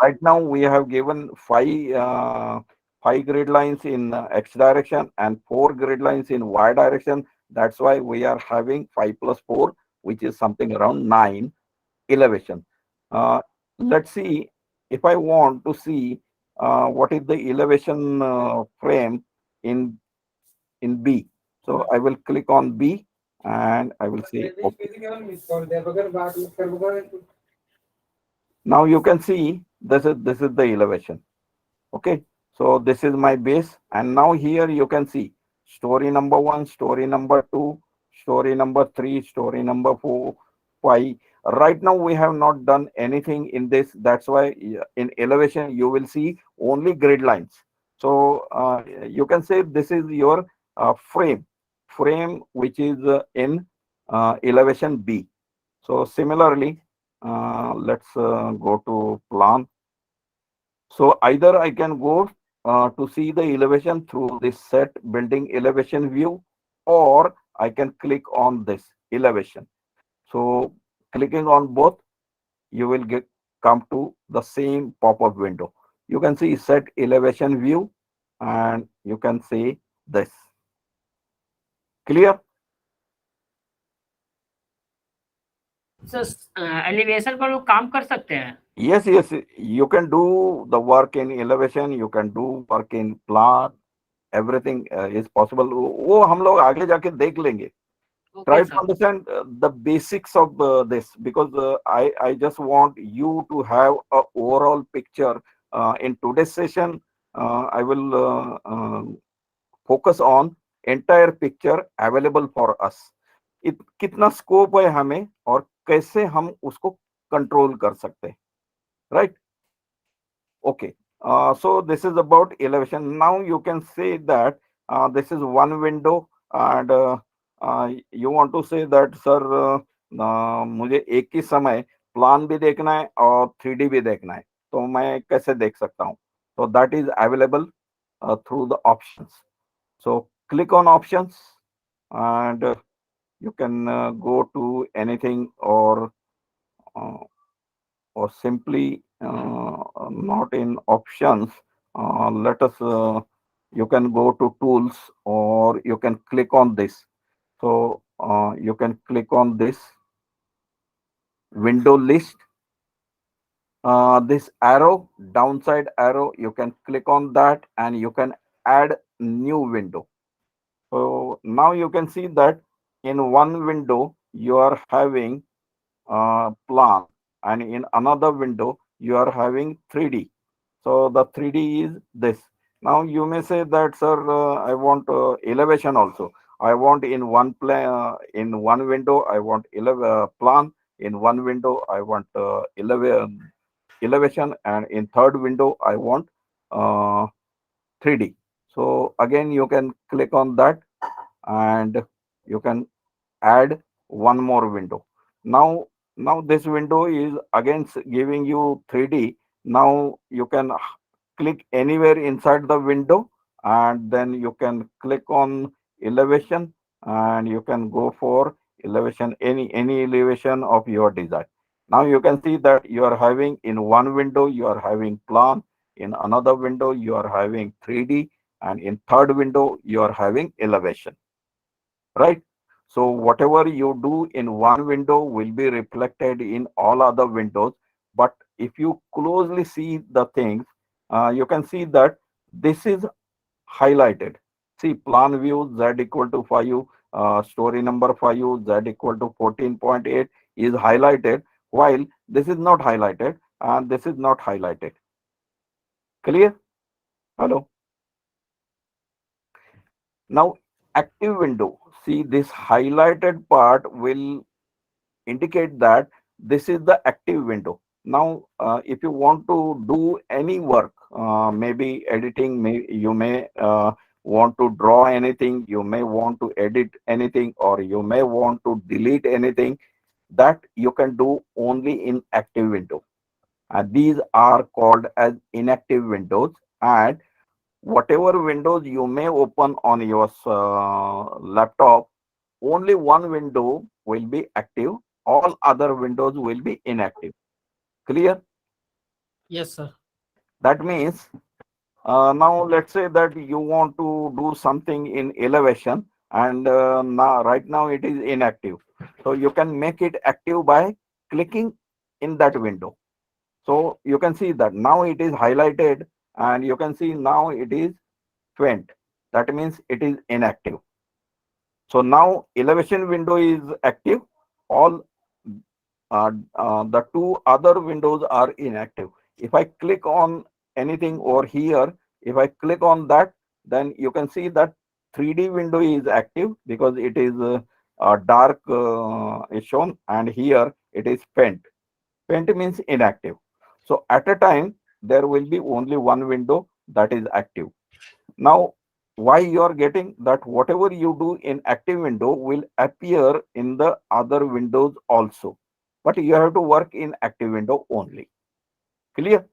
[SPEAKER 1] Right now we have given five grid lines in X direction and 4 grid lines in Y direction. That's why we are having 5 plus 4, which is something around 9 elevation. Let's see if I want to see what is the elevation frame in B. So I will click on B and I will say okay. Now you can see this is the elevation. Okay, so this is my base, and now here you can see story number 1, story number 2, story number 3, story number 4, 5. Right now we have not done anything in this. That's why in elevation you will see only grid lines. So you can say this is your frame which is in elevation B. So similarly, let's go to plan. So either I can go to see the elevation through this set building elevation view, or I can click on this elevation. So clicking on both, you will come to the same pop-up window. You can see set elevation view, and you can see this. Clear?
[SPEAKER 11] Sir elevation पर वो काम कर सकते हैं?
[SPEAKER 1] Yes, you can do the work in elevation, you can do work in plan, everything is possible. वो हम लोग आगे जाके देख लेंगे. Try to understand the basics of this, because I just want you to have a overall picture. In today's session, I will focus on entire picture available for us. कितना scope है हमें और कैसे हम उसको कंट्रोल कर सकते हैं, right? Okay, so this is about elevation. Now you can say that this is one window, and you want to say that sir मुझे एक ही समय प्लान भी देखना है और 3D भी देखना है, तो मैं कैसे देख सकता हूँ? So that is available through the options. So click on options, and you can go to anything, or simply not in options. Let us you can go to tools, or you can click on this. So you can click on this window list, this arrow, downside arrow, you can click on that and you can add new window. So now you can see that in one window you are having plan, and in another window you are having 3D. So the 3D is this. Now you may say that sir, I want elevation also. I want in one plan, in one window I want plan, in one window I want elevation, and in third window I want 3D. So again you can click on that and you can add one more window. Now this window is again giving you 3D. Now you can click anywhere inside the window, and then you can click on elevation, and you can go for elevation, any elevation of your design. Now you can see that you are having in one window you are having plan, in another window you are having 3D, and in third window you are having elevation, right? So whatever you do in one window will be reflected in all other windows. But if you closely see the things, you can see that this is highlighted. See, plan view Z equal to 5, story number 5, Z equal to 14.8 is highlighted, while this is not highlighted and this is not highlighted. Clear? Hello? Now, active window. See, this highlighted part will indicate that this is the active window. Now, if you want to do any work, maybe editing, you may want to draw anything, you may want to edit anything, or you may want to delete anything, that you can do only in active window. And these are called as inactive windows. And whatever windows you may open on your laptop, only one window will be active, all other windows will be inactive. Clear?
[SPEAKER 11] Yes, sir.
[SPEAKER 1] That means now let's say that you want to do something in elevation, and now right now it is inactive. So you can make it active by clicking in that window. So you can see that now it is highlighted, and you can see now it is faint. That means it is inactive. So now elevation window is active. All the two other windows are inactive. If I click on anything over here, if I click on that, then you can see that 3D window is active because it is dark is shown, and here it is faint. Faint means inactive. So at a time, there will be only one window that is active. Now, why you are getting that whatever you do in active window will appear in the other windows also, but you have to work in active window only. Clear?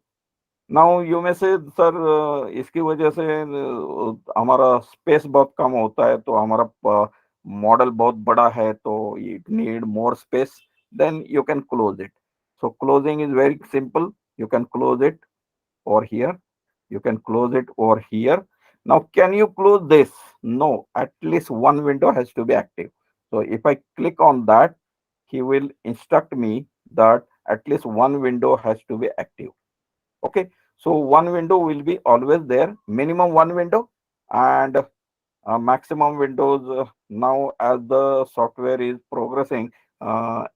[SPEAKER 1] Now you में से sir इसकी वजह से हमारा space बहुत कम होता है, तो हमारा मॉडल बहुत बड़ा है, तो it need more space, then you can close it. So closing is very simple. You can close it over here. You can close it over here. Now, can you close this? No, at least one window has to be active. So if I click on that, he will instruct me that at least one window has to be active. Okay, so one window will be always there, minimum one window, and maximum windows. Now, as the software is progressing,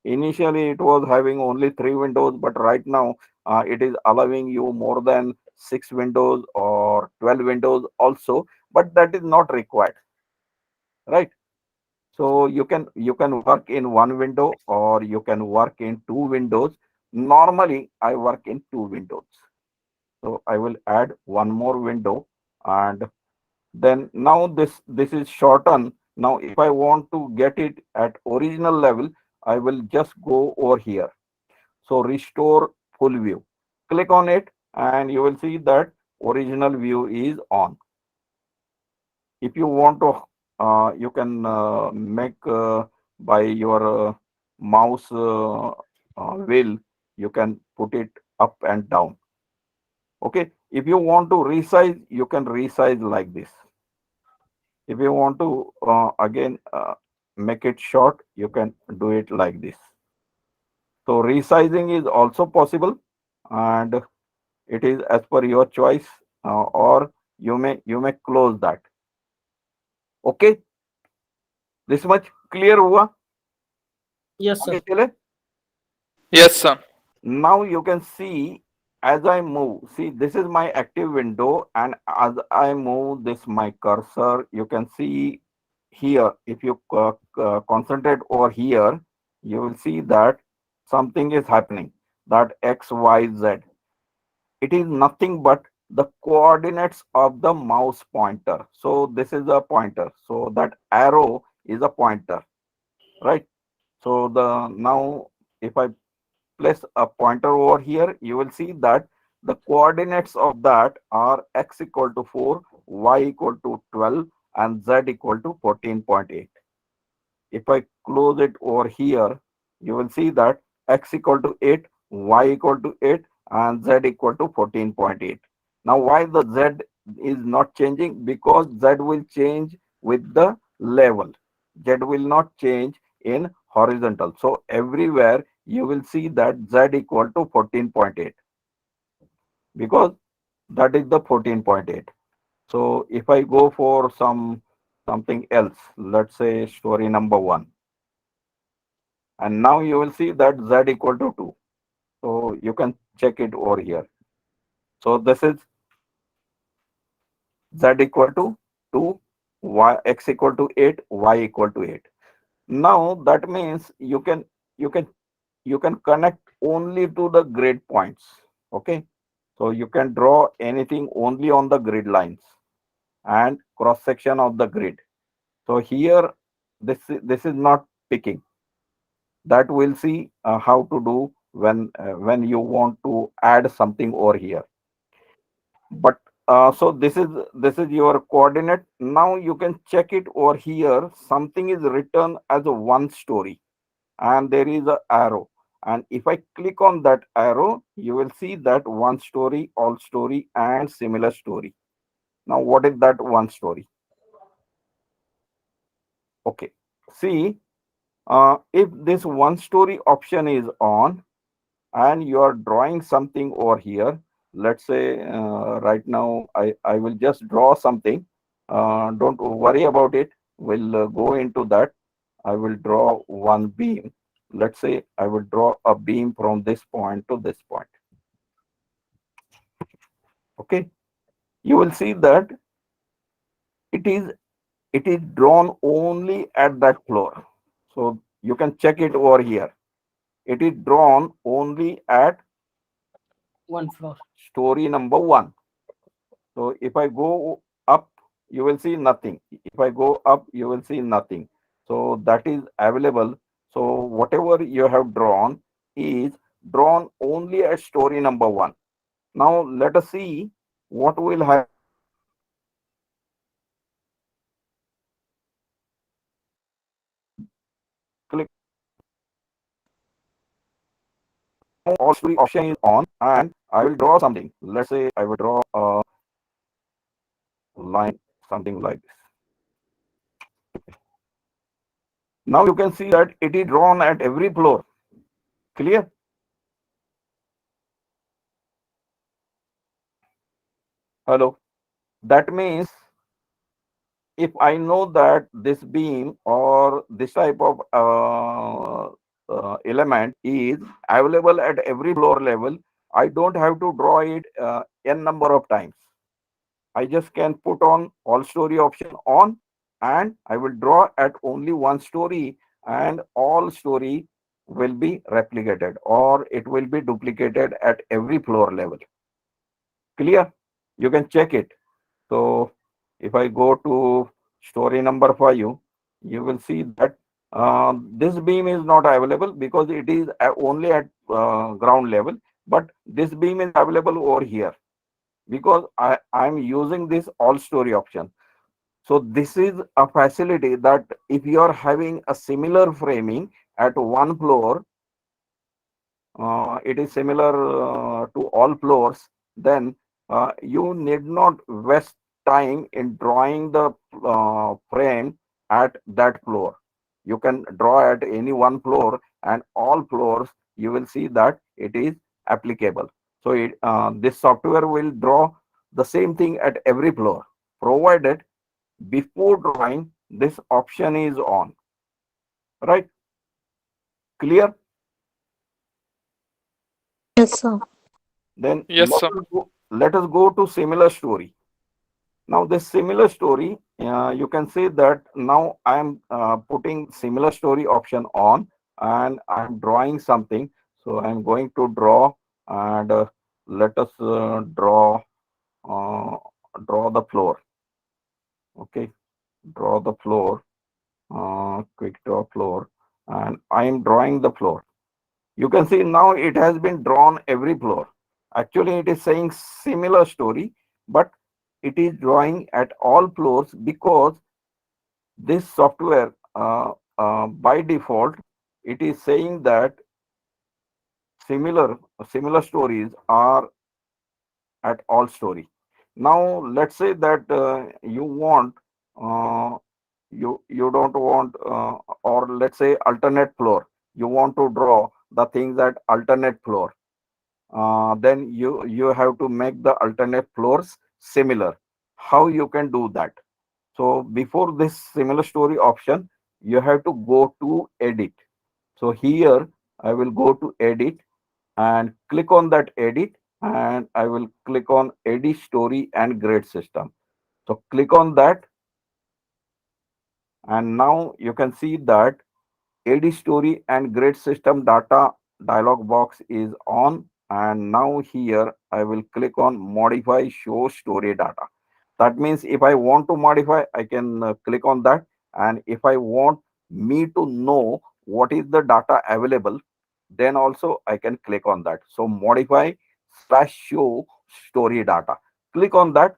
[SPEAKER 1] initially it was having only 3 windows, but right now it is allowing you more than 6 windows or 12 windows also, but that is not required, right? So you can work in one window, or you can work in 2 windows. Normally I work in 2 windows. So I will add one more window, and then now this is shortened. Now if I want to get it at original level, I will just go over here. So restore full view. Click on it, and you will see that original view is on. If you want to, you can make by your mouse wheel, you can put it up and down. Okay, if you want to resize, you can resize like this. If you want to again make it short, you can do it like this. So resizing is also possible, and it is as per your choice, or you may close that. Okay, this much clear हुआ?
[SPEAKER 11] Yes, sir.
[SPEAKER 1] आगे चले?
[SPEAKER 8] Yes, sir.
[SPEAKER 1] Now you can see as I move, see this is my active window, and as I move this my cursor, you can see here, if you concentrate over here, you will see that something is happening, that X, Y, Z. It is nothing but the coordinates of the mouse pointer. So this is a pointer. So that arrow is a pointer, right? So now if I place a pointer over here, you will see that the coordinates of that are X equal to 4, Y equal to 12, and Z equal to 14.8. If I close it over here, you will see that X equal to 8, Y equal to 8, and Z equal to 14.8. Now, why the Z is not changing? Because Z will change with the level. Z will not change in horizontal. So everywhere you will see that Z equal to 14.8, because that is the 14.8. So if I go for something else, let's say story number 1, and now you will see that Z equal to 2. So you can check it over here. So this is Z equal to 2, X equal to 8, Y equal to 8. Now that means you can connect only to the grid points. Okay, so you can draw anything only on the grid lines, and cross section of the grid. So here this is not picking. That we'll see how to do when you want to add something over here. But so this is your coordinate. Now you can check it over here. Something is written as a one story, and there is a arrow. And if I click on that arrow, you will see that one story, all story, and similar story. Now, what is that one story? Okay. See, if this one story option is on and you are drawing something over here, let's say right now I will just draw something. Don't worry about it. We'll go into that. I will draw one beam. Let's say I will draw a beam from this point to this point. Okay. You will see that it is drawn only at that floor. So you can check it over here. It is drawn only at
[SPEAKER 11] one floor.
[SPEAKER 1] story number 1. So if I go up, you will see nothing. If I go up, you will see nothing. So that is available. So whatever you have drawn is drawn only at story number 1. Now let us see what will happen. Click. All story option is on, and I will draw something. Let's say I will draw a line, something like this. Now you can see that it is drawn at every floor. Clear? Hello. That means if I know that this beam or this type of element is available at every floor level, I don't have to draw it n number of times. I just can put on all story option on, and I will draw at only one story, and all story will be replicated or it will be duplicated at every floor level. Clear? You can check it. So if I go to story number 5, you will see that this beam is not available because it is only at ground level, but this beam is available over here because I'm using this all story option. So this is a facility that if you are having a similar framing at one floor, it is similar to all floors, then you need not waste time in drawing the frame at that floor. You can draw at any one floor, and all floors you will see that it is applicable. So this software will draw the same thing at every floor, provided before drawing this option is on. Right? Clear?
[SPEAKER 3] Yes, sir.
[SPEAKER 1] Then
[SPEAKER 8] Yes, sir.
[SPEAKER 1] let us go to similar story. Now this similar story, you can see that now I am putting similar story option on, and I am drawing something. So I am going to draw, and let us draw the floor. Okay, draw the floor. Quick draw floor, and I am drawing the floor. You can see now it has been drawn every floor. Actually, it is saying similar story, but it is drawing at all floors because this software, by default, it is saying that similar stories are at all story. Now, let's say that you want you don't want or let's say alternate floor. You want to draw the things at alternate floor. Then you have to make the alternate floors similar. How you can do that? So before this similar story option, you have to go to edit. So here I will go to edit and click on that edit, and I will click on edit story and grade system. So click on that, and now you can see that edit story and grade system data dialog box is on. And now here I will click on modify show story data. That means if I want to modify, I can click on that. And if I want me to know what is the data available, then also I can click on that. So modify slash show story data. Click on that,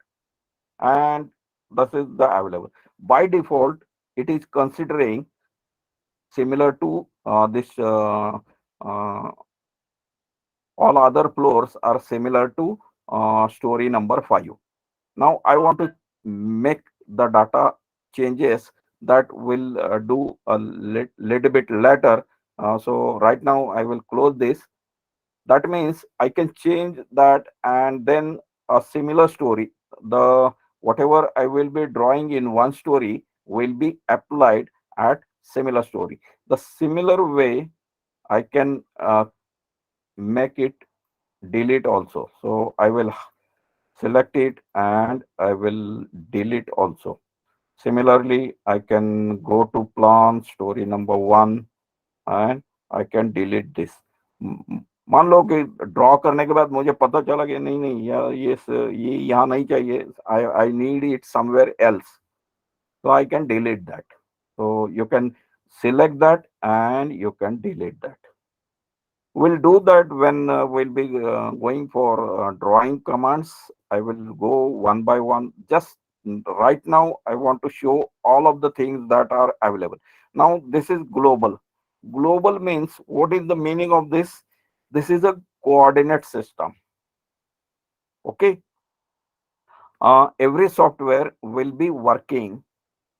[SPEAKER 1] and this is the available. By default, it is considering similar to this uh, all other floors are similar to story number 5. Now I want to make the data changes that will do a little bit later. So right now I will close this. That means I can change that, and then a similar story, the whatever I will be drawing in one story will be applied at similar story. The similar way I can make it delete also. So I will select it and I will delete also. Similarly, I can go to plan story number 1 and I can delete this. मान लो कि draw करने के बाद मुझे पता चला कि नहीं नहीं ये यहाँ नहीं चाहिए, I need it somewhere else, so I can delete that. So you can select that and you can delete that. We'll do that when we'll be going for drawing commands. I will go one by one. Just right now, I want to show all of the things that are available. Now, this is global. Global means, what is the meaning of this? This is a coordinate system. Okay. Every software will be working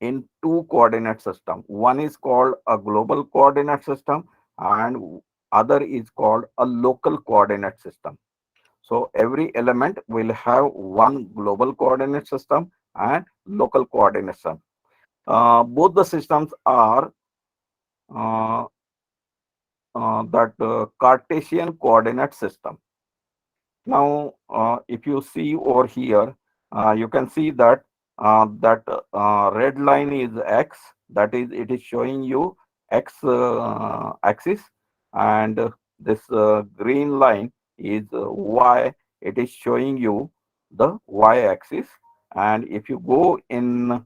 [SPEAKER 1] in two coordinate system. One is called a global coordinate system and other is called a local coordinate system. So every element will have one global coordinate system and local coordinate system. Both the systems are Cartesian coordinate system. Now, if you see over here, you can see that red line is x. That is, it is showing you x axis, and this green line is y. It is showing you the y axis. And if you go in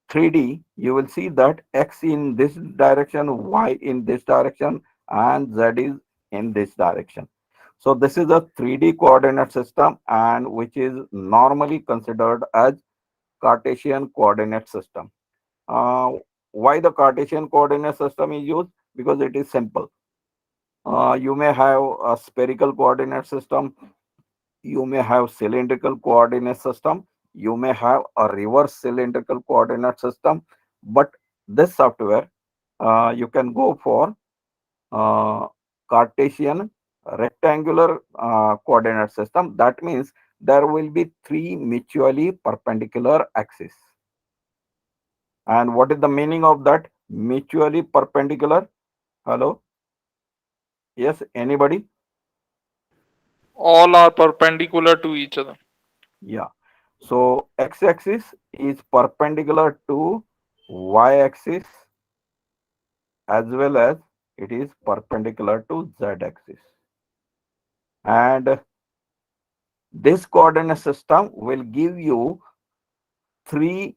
[SPEAKER 1] 3D, you will see that x in this direction, y in this direction, and z is in this direction. So this is a 3D coordinate system, and which is normally considered as Cartesian coordinate system. Why the Cartesian coordinate system is used? Because it is simple. You may have a spherical coordinate system, you may have cylindrical coordinate system, you may have a reverse cylindrical coordinate system, but this software, you can go for Cartesian rectangular coordinate system. That means there will be three mutually perpendicular axes. And what is the meaning of that? Mutually perpendicular. Hello? Yes, anybody?
[SPEAKER 8] All are perpendicular to each other.
[SPEAKER 1] Yeah. So x-axis is perpendicular to y-axis as well as it is perpendicular to z-axis. And this coordinate system will give you three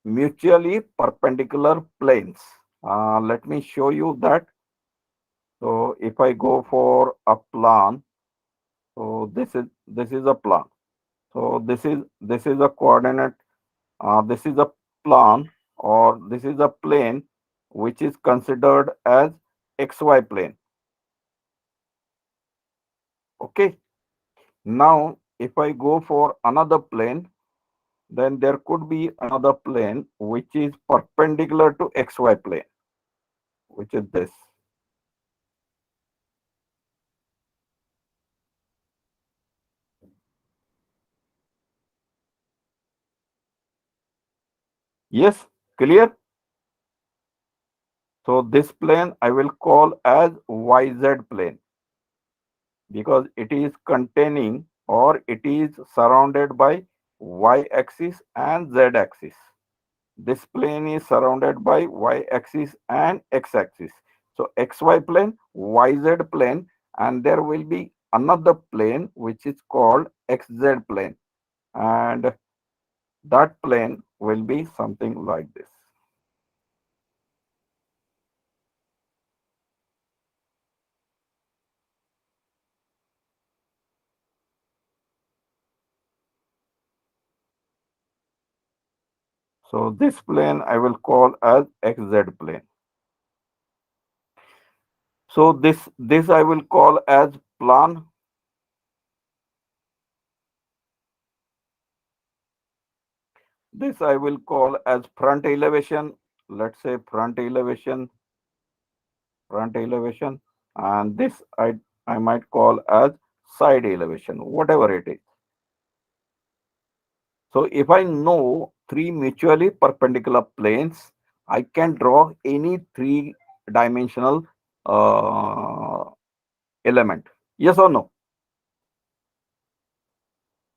[SPEAKER 1] mutually perpendicular planes. Let me show you that. So if I go for a plan, so this is a plan. So this is a coordinate. This is a plan, or this is a plane which is considered as xy plane. Okay. Now, if I go for another plane, then there could be another plane which is perpendicular to xy plane, which is this. Yes, clear? So this plane I will call as YZ plane because it is containing, or it is surrounded by y-axis and z-axis. This plane is surrounded by y-axis and x-axis. So xy plane, yz plane, and there will be another plane which is called xz plane. And that plane will be something like this. So this plane I will call as XZ plane. So this I will call as plan. This I will call as front elevation. Let's say front elevation, and this I might call as side elevation, whatever it is. So if I know three mutually perpendicular planes, I can draw any three-dimensional element. Yes or no?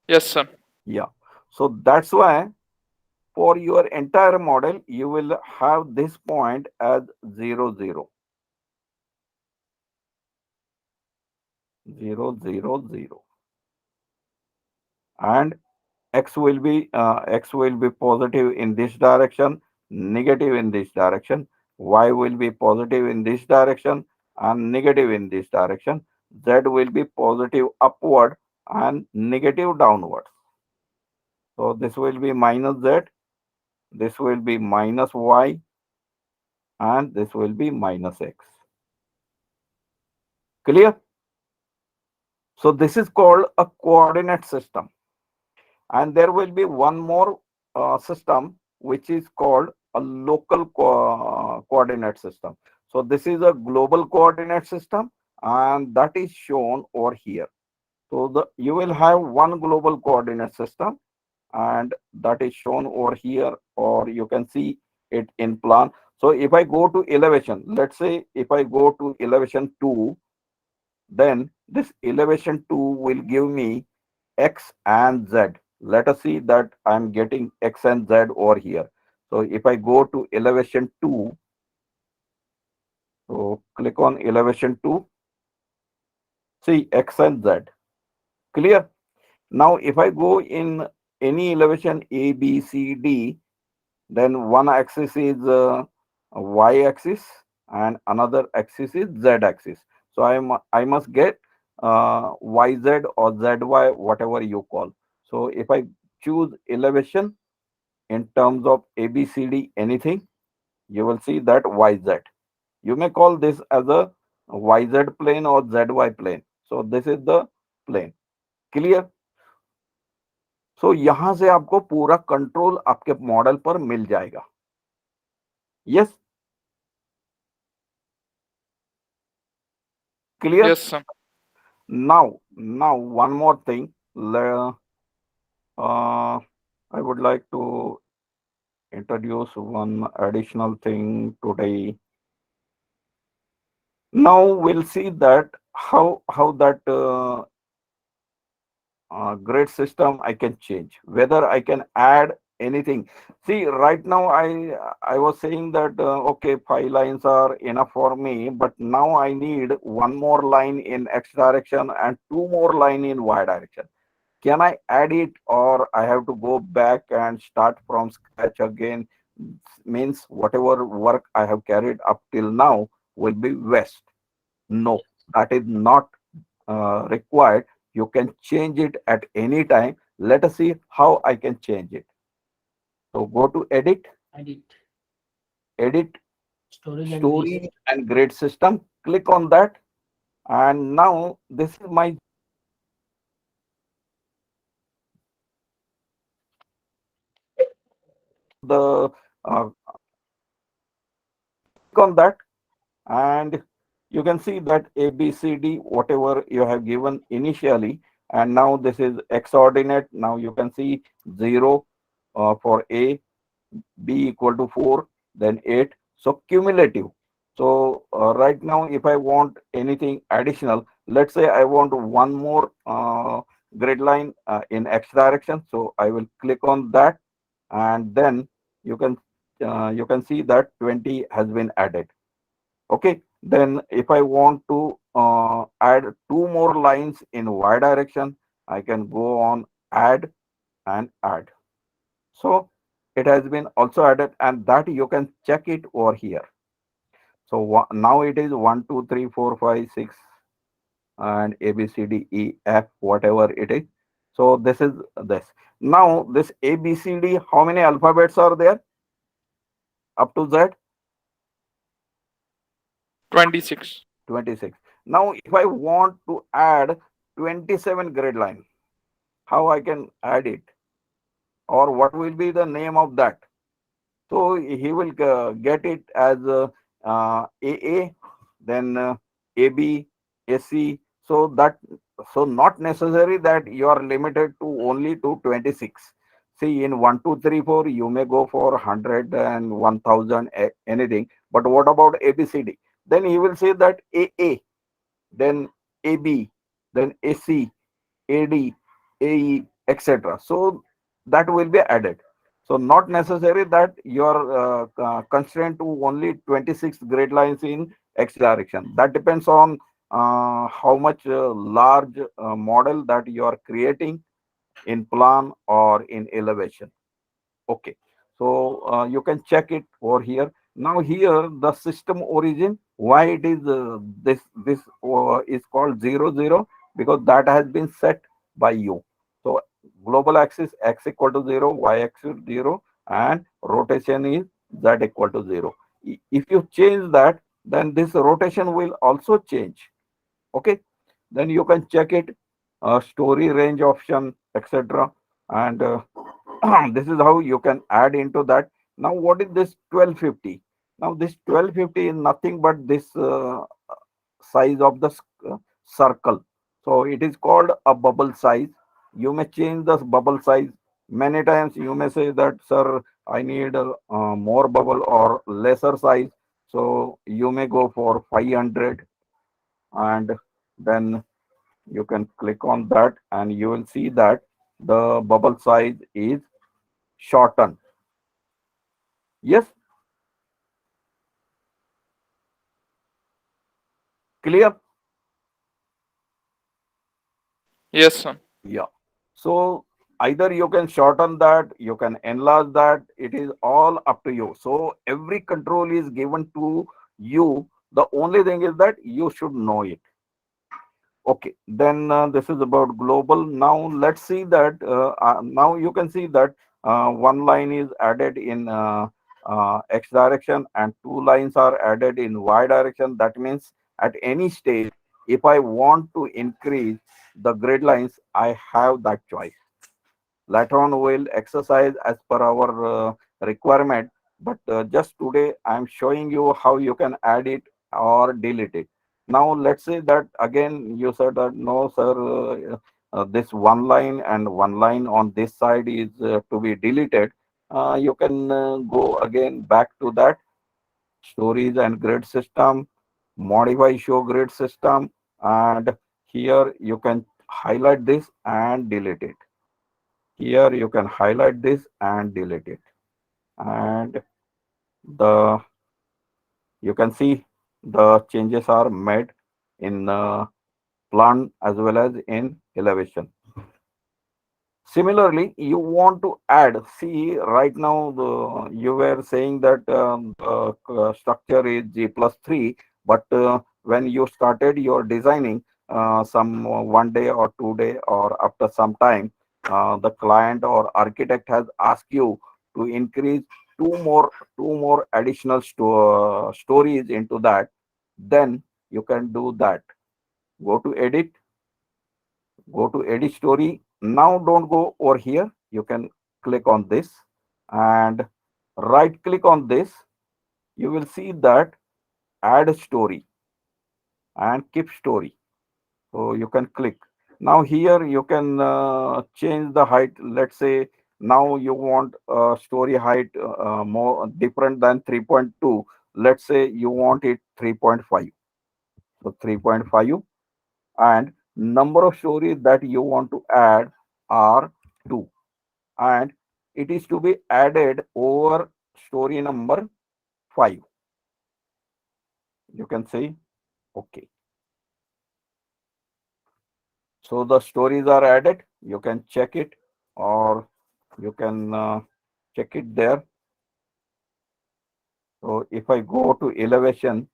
[SPEAKER 8] Yes, sir.
[SPEAKER 1] Yeah. So that's why for your entire model, you will have this point as 0, 0. 0, 0, 0. And x will be positive in this direction, negative in this direction. Y will be positive in this direction and negative in this direction. Z will be positive upward and negative downward. So this will be minus Z, this will be minus Y, and this will be minus X. Clear? So this is called a coordinate system. And there will be one more system which is called a local coordinate system. So this is a global coordinate system, and that is shown over here. So you will have one global coordinate system, and that is shown over here, or you can see it in plan. So if I go to elevation, let's say if I go to elevation 2, then this elevation 2 will give me X and Z. Let us see that I'm getting X and Z over here. So if I go to elevation 2, so click on elevation 2, see X and Z. Clear? Now if I go in any elevation A, B, C, D, then one axis is Y axis and another axis is Z axis. So I must get YZ or ZY, whatever you call. So if I choose elevation in terms of ABCD anything, you will see that YZ. You may call this as a YZ plane or ZY plane. So this is the plane. Clear? So यहां से आपको पूरा control आपके model पर मिल जाएगा. Yes? Clear?
[SPEAKER 8] Yes, sir.
[SPEAKER 1] Now one more thing. I would like to introduce one additional thing today. Now we'll see that how that grid system I can change, whether I can add anything. See, right now I was saying that okay, 5 lines are enough for me, but now I need one more line in X direction and two more line in Y direction. Can I add it, or I have to go back and start from scratch again? Means whatever work I have carried up till now will be waste. No, that is not required. You can change it at any time. Let us see how I can change it. So go to edit, storage and grid system. Click on that. And now this is my the click on that, and you can see that A, B, C, D, whatever you have given initially, and now this is X ordinate. Now you can see 0 for A, B equal to 4, then 8. So cumulative. So right now, if I want anything additional, let's say I want one more grid line in X direction. So I will click on that, and then you can see that 20 has been added. Okay. Then if I want to add two more lines in Y direction, I can go on add and add. So it has been also added, and that you can check it over here. So now it is 1, 2, 3, 4, 5, 6, and A, B, C, D, E, F, whatever it is. So this is this. Now this A, B, C, D, how many alphabets are there up to Z?
[SPEAKER 8] 26.
[SPEAKER 1] 26. Now if I want to add 27 grid line, how I can add it? Or what will be the name of that? So he will get it as AA, then AB, AC. So that, so not necessary that you are limited to only to 26. See, in 1, 2, 3, 4, you may go for 100 and 1000, anything. But what about ABCD? Then he will say that AA, then AB, then AC, AD, AE, etc. So that will be added. So not necessary that you are constrained to only 26 grid lines in X direction. That depends on how much large model that you are creating in plan or in elevation. Okay, so you can check it over here. Now here the system origin, why it is this is called 00, because that has been set by you. So global axis x equal to 0, y axis 0, and rotation is z equal to 0. If you change that, then this rotation will also change. Okay, then you can check it, story range option, etc. And this is how you can add into that. Now what is this 1250? Now this 1250 is nothing but this size of the circle. So it is called a bubble size. You may change the bubble size many times. You may say that, sir, I need more bubble or lesser size. So you may go for 500, and then you can click on that, and you will see that the bubble size is shortened. Yes, clear?
[SPEAKER 8] Yes, sir.
[SPEAKER 1] Yeah. So either you can shorten that, you can enlarge that. It is all up to you. So every control is given to you. The only thing is that you should know it. Okay, then this is about global. Now let's see that now you can see that one line is added in X direction and two lines are added in Y direction. That means at any stage, if I want to increase the grid lines, I have that choice. Later on, we'll exercise as per our requirement. But just today, I'm showing you how you can add it or delete it. Now, let's say that again, you said that no, sir, this one line and one line on this side is to be deleted. You can go again back to that stories and grid system, modify show grid system, and here you can highlight this and delete it. Here you can highlight this and delete it, and the you can see the changes are made in plan as well as in elevation. Similarly, you want to add, see right now you were saying that the structure is G+3, but when you started your designing some 1 day or 2 day or after some time, the client or architect has asked you to increase two more additional stories into that, then you can do that. Go to edit, go to edit story. Now don't go over here. You can click on this and right click on this. You will see that add story and keep story. So you can click. Now here you can change the height. Let's say now you want story height more different than 3.2. Let's say you want it 3.5. So 3.5, and number of stories that you want to add are 2, and it is to be added over story number 5. You can say okay. So the stories are added. You can check it, or you can check it there. So if I go to elevation,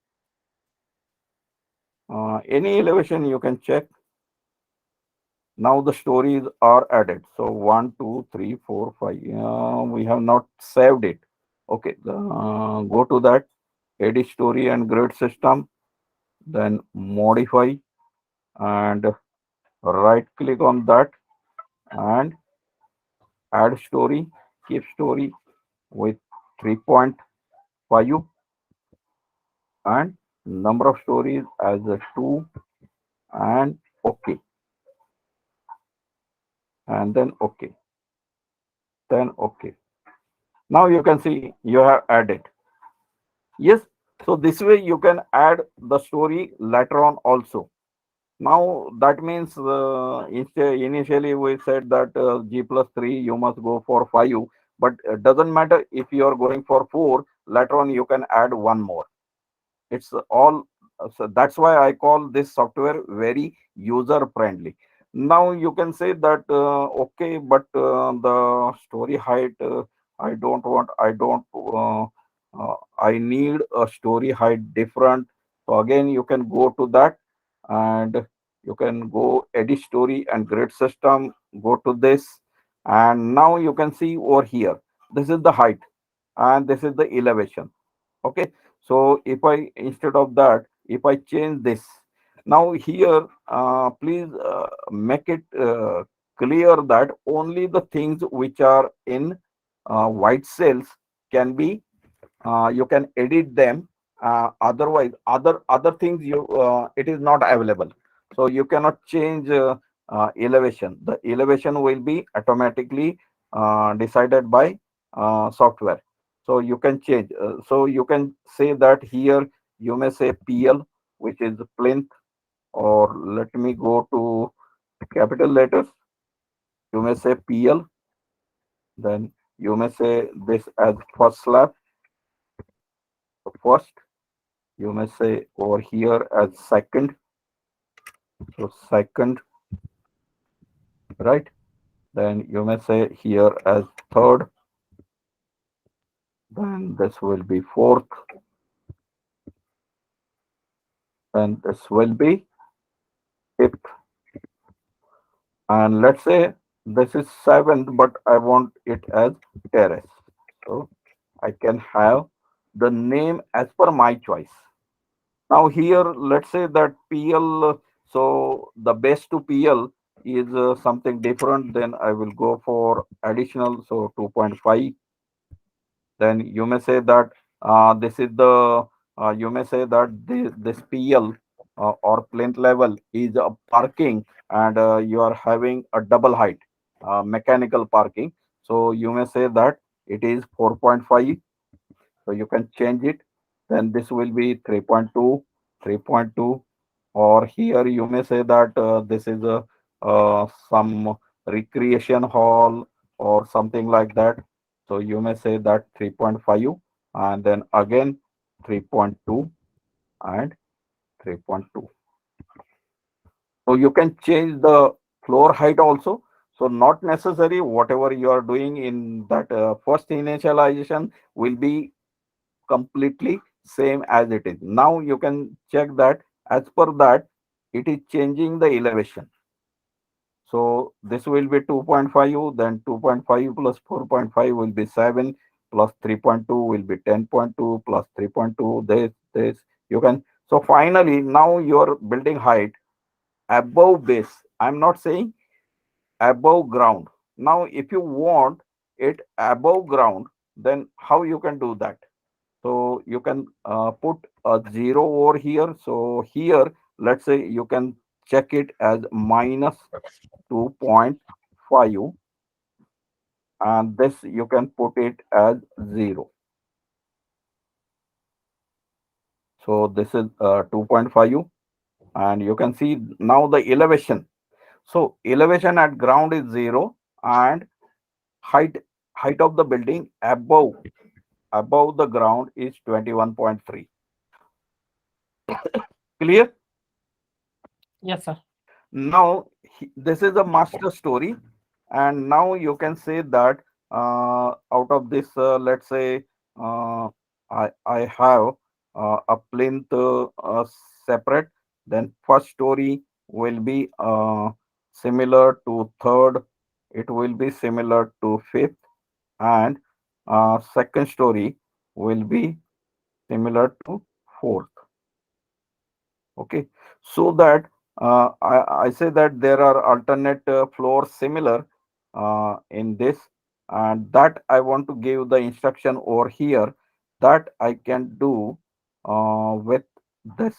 [SPEAKER 1] any elevation you can check. Now the stories are added. So 1, 2, 3, 4, 5. We have not saved it. Okay, go to that edit story and grid system, then modify and right click on that and add story, keep story with 3.5 and number of stories as a 2 and okay, and then okay, then okay. Now you can see you have added. Yes, so this way you can add the story later on also. Now that means initially we said that G plus 3 you must go for 5, but it doesn't matter if you are going for 4, later on you can add one more. It's all, so that's why I call this software very user friendly. Now you can say that okay, but the story height I don't want, I need a story height different. So again you can go to that and you can go edit story and grid system, go to this, and now you can see over here, this is the height and this is the elevation. Okay, so if I, instead of that, if I change this, now here please make it clear that only the things which are in white cells can be, you can edit them, otherwise other things you it is not available. So you cannot change elevation. The elevation will be automatically decided by software. So you can change, so you can say that here you may say PL, which is plinth, or let me go to capital letters, you may say PL, then you may say this as first slab, first, you may say over here as second, so second, right? Then you may say here as third, then this will be fourth, and this will be fifth, and let's say this is seventh, but I want it as terrace, so I can have the name as per my choice. Now here, let's say that PL, so the base to PL is something different, then I will go for additional, so 2.5. Then you may say that this is the, you may say that this PL or plinth level is a parking, and you are having a double height, mechanical parking. So you may say that it is 4.5. So you can change it. Then this will be 3.2, 3.2, or here you may say that this is a some recreation hall or something like that. So you may say that 3.5, and then again 3.2 and 3.2. So you can change the floor height also. So not necessary whatever you are doing in that first initialization will be completely same as it is. Now you can check that as per that it is changing the elevation. So this will be 2.5, then 2.5 plus 4.5 will be 7, plus 3.2 will be 10.2, plus 3.2, this, you can. So finally, now your building height above base, I'm not saying above ground. Now, if you want it above ground, then how you can do that? So you can put a 0 over here. So here, let's say you can check it as minus 2.5, and this you can put it as 0. So this is 2.5, and you can see now the elevation. So elevation at ground is 0, and height of the building above the ground is 21.3. Clear?
[SPEAKER 11] Yes, sir.
[SPEAKER 1] Now this is a master story, and now you can say that out of this, let's say I have a plinth separate, then first story will be similar to third, it will be similar to fifth, and second story will be similar to fourth. Okay, so that I say that there are alternate floors similar in this, and that I want to give the instruction over here that I can do with this.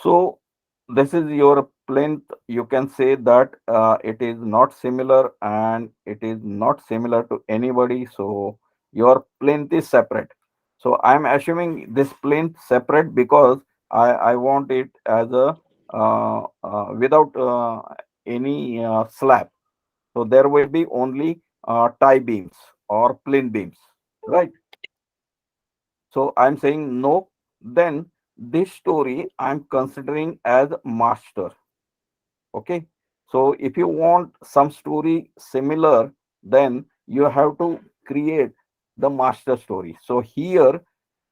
[SPEAKER 1] So this is your plinth. You can say that it is not similar and it is not similar to anybody. So your plinth is separate. So I'm assuming this plinth separate because I want it as a without any slab. So there will be only tie beams or plinth beams, right? So I'm saying no. Then this story I'm considering as master. Okay. So if you want some story similar, then you have to create the master story. So here,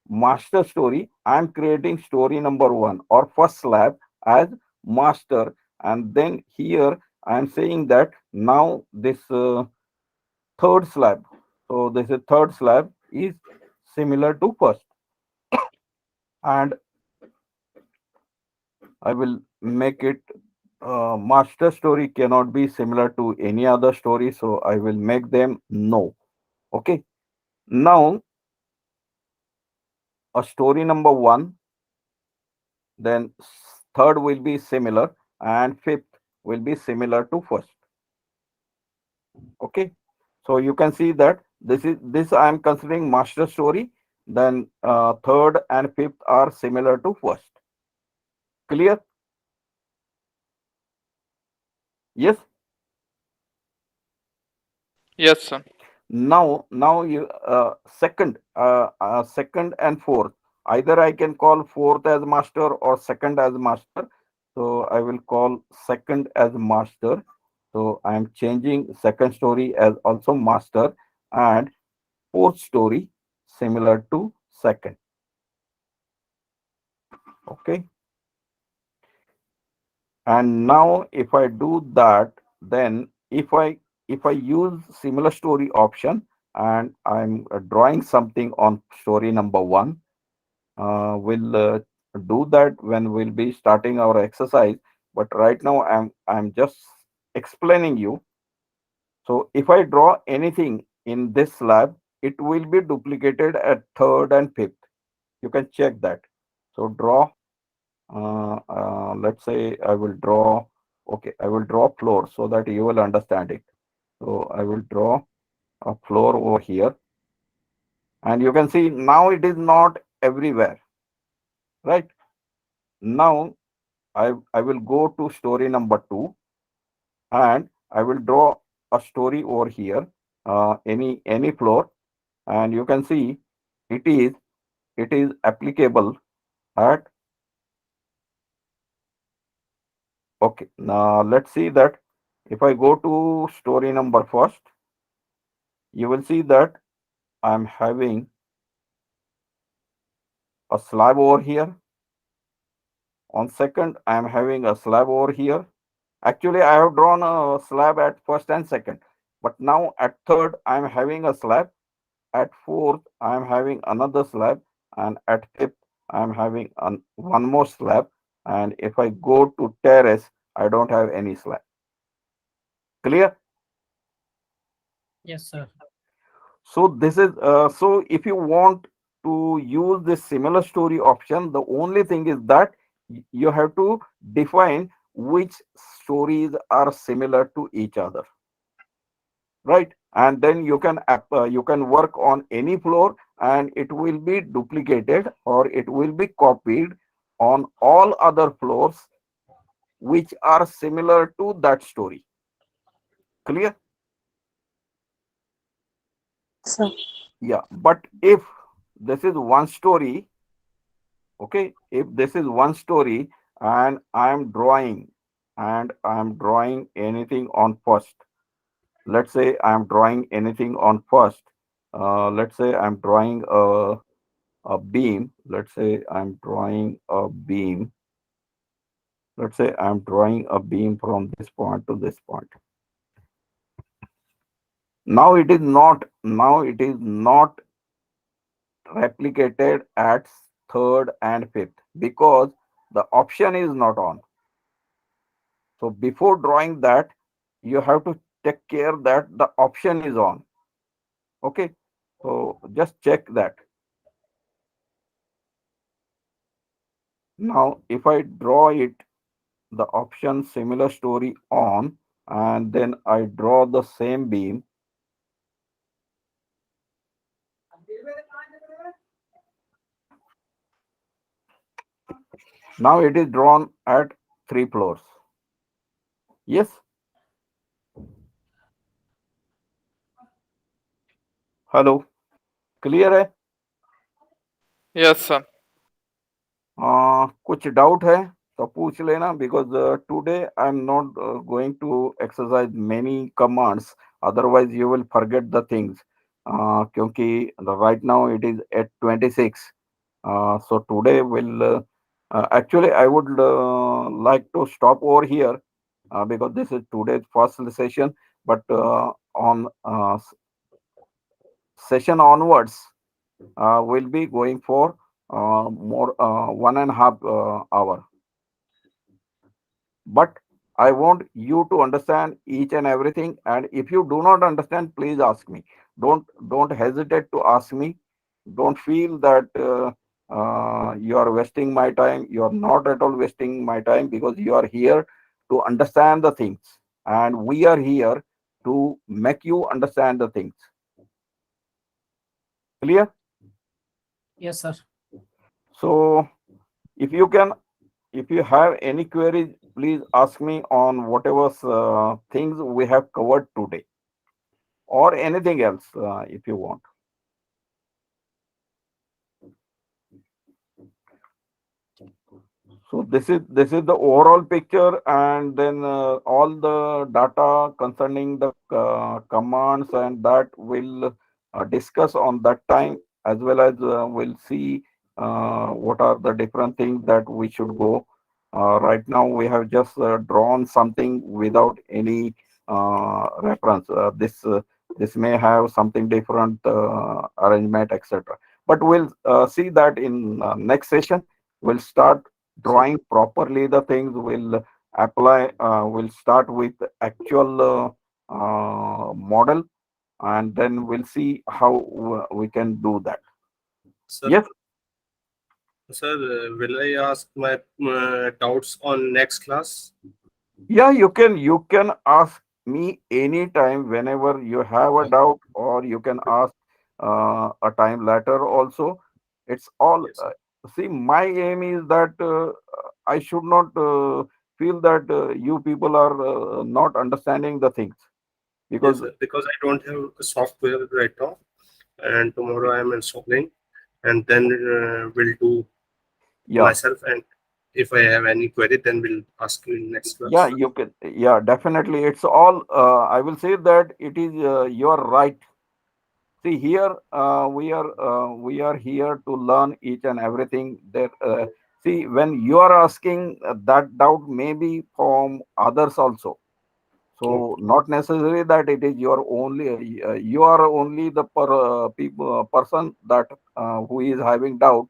[SPEAKER 1] master story, I'm creating story number one or first slab as master. And then here I'm saying that now this third slab. So this is third slab is similar to first. And I will make it master story cannot be similar to any other story, so I will make them no. Okay. Now a story number one, then third will be similar, and fifth will be similar to first. Okay. So you can see that this I am considering master story. Then third and fifth are similar to first. Clear? Yes.
[SPEAKER 8] Yes, sir.
[SPEAKER 1] Now you second and fourth, either I can call fourth as master or second as master. So I will call second as master. So I am changing second story as also master, and fourth story similar to second. Okay. And now if I do that, then if I use similar story option and I'm drawing something on story number one, we'll do that when we'll be starting our exercise. But right now I'm just explaining you. So if I draw anything in this slab, it will be duplicated at third and fifth. You can check that. So draw. Let's say I will draw. Okay, I will draw floor so that you will understand it. So I will draw a floor over here, and you can see now it is not everywhere, right? Now I will go to story number two, and I will draw a story over here, any floor, and you can see it is it is applicable at. Okay, now let's see that if I go to story number first, you will see that I'm having a slab over here. On second, I'm having a slab over here. Actually, I have drawn a slab at first and second, but now at third, I'm having a slab. At fourth, I'm having another slab, and at fifth, I'm having one more slab. And if I go to terrace, I don't have any slab. Clear?
[SPEAKER 11] Yes, sir.
[SPEAKER 1] So this is so if you want to use this similar story option, the only thing is that you have to define which stories are similar to each other, right? And then you can work on any floor, and it will be duplicated or it will be copied on all other floors which are similar to that story. Clear?
[SPEAKER 3] So,
[SPEAKER 1] Yeah, but if this is one story, okay, if this is one story and I am drawing anything on first, let's say I am drawing anything on first. Let's say I'm drawing a beam. Let's say I'm drawing a beam. Let's say I'm drawing a beam from this point to this point. Now it is not. Now it is not replicated at third and fifth because the option is not on. So before drawing that, you have to take care that the option is on. Okay. So just check that. Now, if I draw it, the option similar story on, and then I draw the same beam. Now it is drawn at 3 floors. Yes. Hello. Clear है?
[SPEAKER 8] Yes, sir.
[SPEAKER 1] कुछ doubt है तो पूछ लेना because today I'm not going to exercise many commands, otherwise you will forget the things. क्योंकि right now it is at 26. So today will actually I would like to stop over here because this is today's first session, but on session onwards we'll be going for more 1.5 hour. But I want you to understand each and everything, and if you do not understand, please ask me. Don't hesitate to ask me. Don't feel that you are wasting my time. You are not at all wasting my time because you are here to understand the things, and we are here to make you understand the things. Clear?
[SPEAKER 11] Yes, sir.
[SPEAKER 1] So if you can, if you have any queries, please ask me on whatever things we have covered today, or anything else if you want. So this is the overall picture, and then all the data concerning the commands, and that will discuss on that time, as well as we'll see what are the different things that we should go. Right now we have just drawn something without any reference. This may have something different arrangement, etc. But we'll see that in next session. We'll start drawing properly the things. Will apply, we'll start with actual model, and then we'll see how we can do that.
[SPEAKER 6] Sir,
[SPEAKER 1] Yes.
[SPEAKER 6] sir, will I ask my doubts on next class?
[SPEAKER 1] Yeah, you can ask me anytime whenever you have a doubt, or you can ask a time later also. It's all
[SPEAKER 6] Yes, sir.
[SPEAKER 1] see, my aim is that I should not feel that you people are not understanding the things,
[SPEAKER 6] Yes,
[SPEAKER 1] because
[SPEAKER 6] sir, because I don't have a software right now, and tomorrow I am installing, and then we'll do
[SPEAKER 1] yeah,
[SPEAKER 6] myself. And if I have any query, then we'll ask you in next class.
[SPEAKER 1] yeah, you can, yeah, definitely. It's all I will say that it is your right. See here, we are here to learn each and everything. There, see, when you are asking that doubt, maybe from others also. So not necessarily that it is your only. You are only the person that who is having doubt.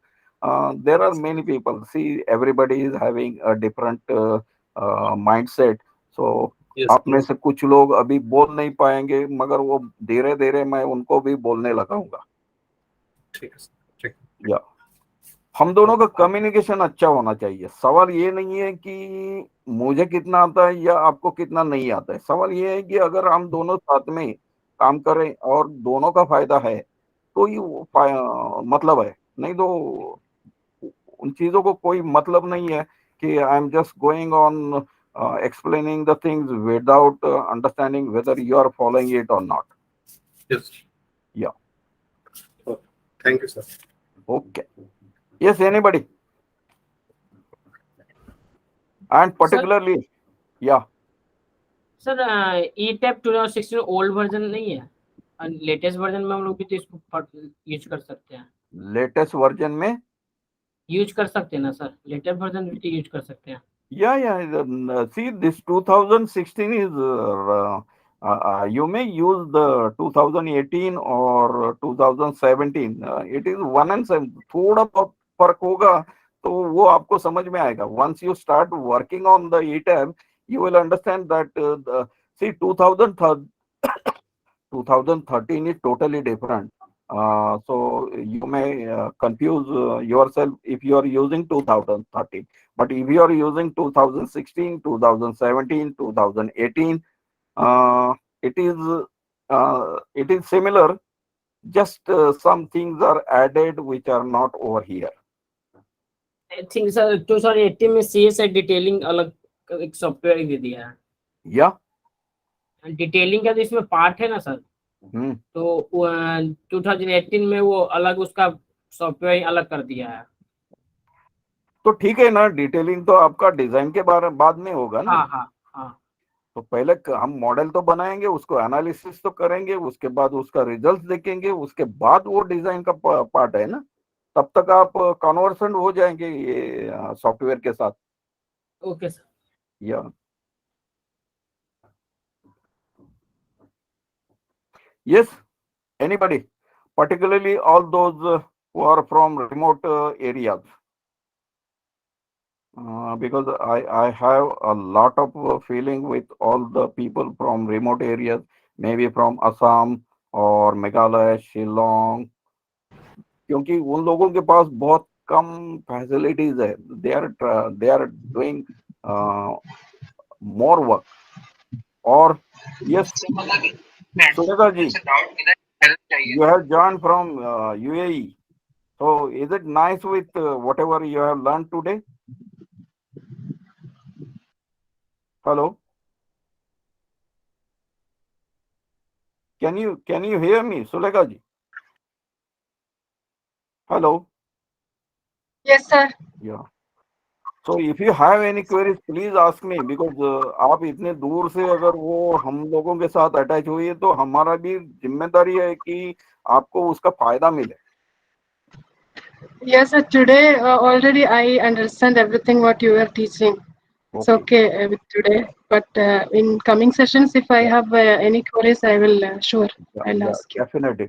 [SPEAKER 1] There are
[SPEAKER 6] Yes,
[SPEAKER 1] many people. See, everybody is having a different mindset. So
[SPEAKER 6] yes,
[SPEAKER 1] आप में से कुछ लोग अभी बोल नहीं पाएंगे, मगर वो धीरे धीरे मैं उनको भी बोलने लगाऊंगा.
[SPEAKER 6] ठीक है, ठीक.
[SPEAKER 1] या हम दोनों का कम्युनिकेशन अच्छा होना चाहिए. सवाल ये नहीं है कि मुझे कितना आता है या आपको कितना नहीं आता है. सवाल ये है कि अगर हम दोनों साथ में काम करें और दोनों का फायदा है, तो ये मतलब है. नहीं तो उन चीजों को कोई मतलब नहीं है कि I am just going on explaining the things without understanding whether you are following it or not.
[SPEAKER 6] Yes.
[SPEAKER 1] Yeah.
[SPEAKER 6] Okay. Thank you, sir.
[SPEAKER 1] Okay. Yes, anybody? And particularly, yeah.
[SPEAKER 11] Sir E tap 2016 old version नहीं है, latest version में हम लोग भी तो इसको use कर सकते हैं।
[SPEAKER 1] लेटेस्ट वर्जन में
[SPEAKER 11] यूज कर सकते हैं ना सर, लेटेस्ट वर्जन भी यूज कर सकते हैं।
[SPEAKER 1] yeah, see, this 2016 is you may use the 2018 or 2017, it is one and same, थोड़ा बहुत फर्क होगा तो वो आपको समझ में आएगा. Once you start working on the ETAB, you will understand that see 2013 is totally different. So you may confuse yourself if you are using 2013. But if you are using 2016, 2017, 2018, it is similar. Just some things are added which are not over here.
[SPEAKER 11] I think sir 2018 में CSI detailing अलग एक software भी दिया है।
[SPEAKER 1] Yeah.
[SPEAKER 11] Detailing का तो इसमें part है ना सर, तो 2018 में वो अलग उसका सॉफ्टवेयर अलग कर दिया है।
[SPEAKER 1] तो ठीक है ना, डिटेलिंग तो आपका डिजाइन के बारे बाद में होगा ना.
[SPEAKER 11] हाँ हाँ हाँ।
[SPEAKER 1] तो पहले हम मॉडल तो बनाएंगे, उसको एनालिसिस तो करेंगे, उसके बाद उसका रिजल्ट देखेंगे, उसके बाद वो डिजाइन का पार्ट है ना. तब तक आप कन्वर्सेंट हो जाएंगे ये सॉफ्टवेयर के साथ.
[SPEAKER 11] Okay sir.
[SPEAKER 1] या yes, anybody, particularly all those who are from remote areas, because I have a lot of feeling with all the people from remote areas, maybe from Assam or Meghalaya, Shillong, क्योंकि उन लोगों के पास बहुत कम facilities है. they are doing more work. और yes, Sunita ji, you have joined from UAE. So is it nice with whatever you have learned today? Hello? Can you hear me, Sulekha ji? Hello?
[SPEAKER 9] Yes, sir.
[SPEAKER 1] Yeah. So if you have any queries, please ask me, because आप इतने दूर से अगर वो हम लोगों के साथ अटैच हुई है तो हमारा भी जिम्मेदारी है कि आपको उसका फायदा मिले.
[SPEAKER 9] Yes, sir. Today already I understand everything what you are teaching. It's okay with today, but in coming sessions, if I have any queries, I will sure I'll
[SPEAKER 1] Yeah,
[SPEAKER 9] ask you.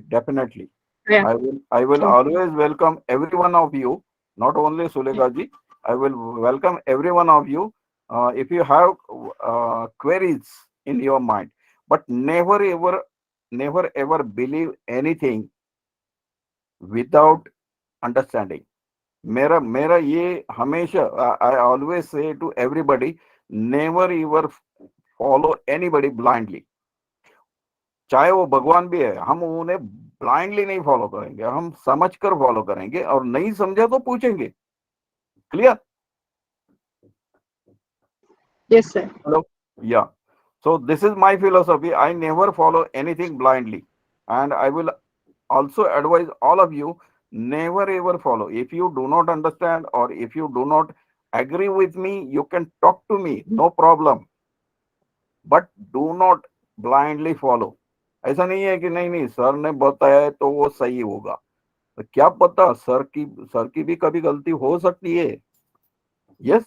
[SPEAKER 1] definitely.
[SPEAKER 9] Yeah.
[SPEAKER 1] I will
[SPEAKER 9] Thank
[SPEAKER 1] always welcome every one of you, not only Sulekha ji. I will welcome every one of you if you have queries in your mind. But never ever believe anything without understanding. मेरा ये हमेशा, I always say to everybody, never ever follow anybody blindly. चाहे वो भगवान भी है, हम उन्हें ब्लाइंडली नहीं फॉलो करेंगे, हम समझकर फॉलो करेंगे, और नहीं समझा तो पूछेंगे. Clear?
[SPEAKER 9] Yes, sir.
[SPEAKER 1] Hello? Yeah. So this is my philosophy. I never follow anything blindly, and I will also advise all of you, never ever follow. If you do not understand or if you do not agree with me, you can talk to me, no problem. But do not blindly follow. ऐसा नहीं है कि नहीं sir ने बताया है तो वो सही होगा. तो क्या पता, सर की भी कभी गलती हो सकती है. Yes?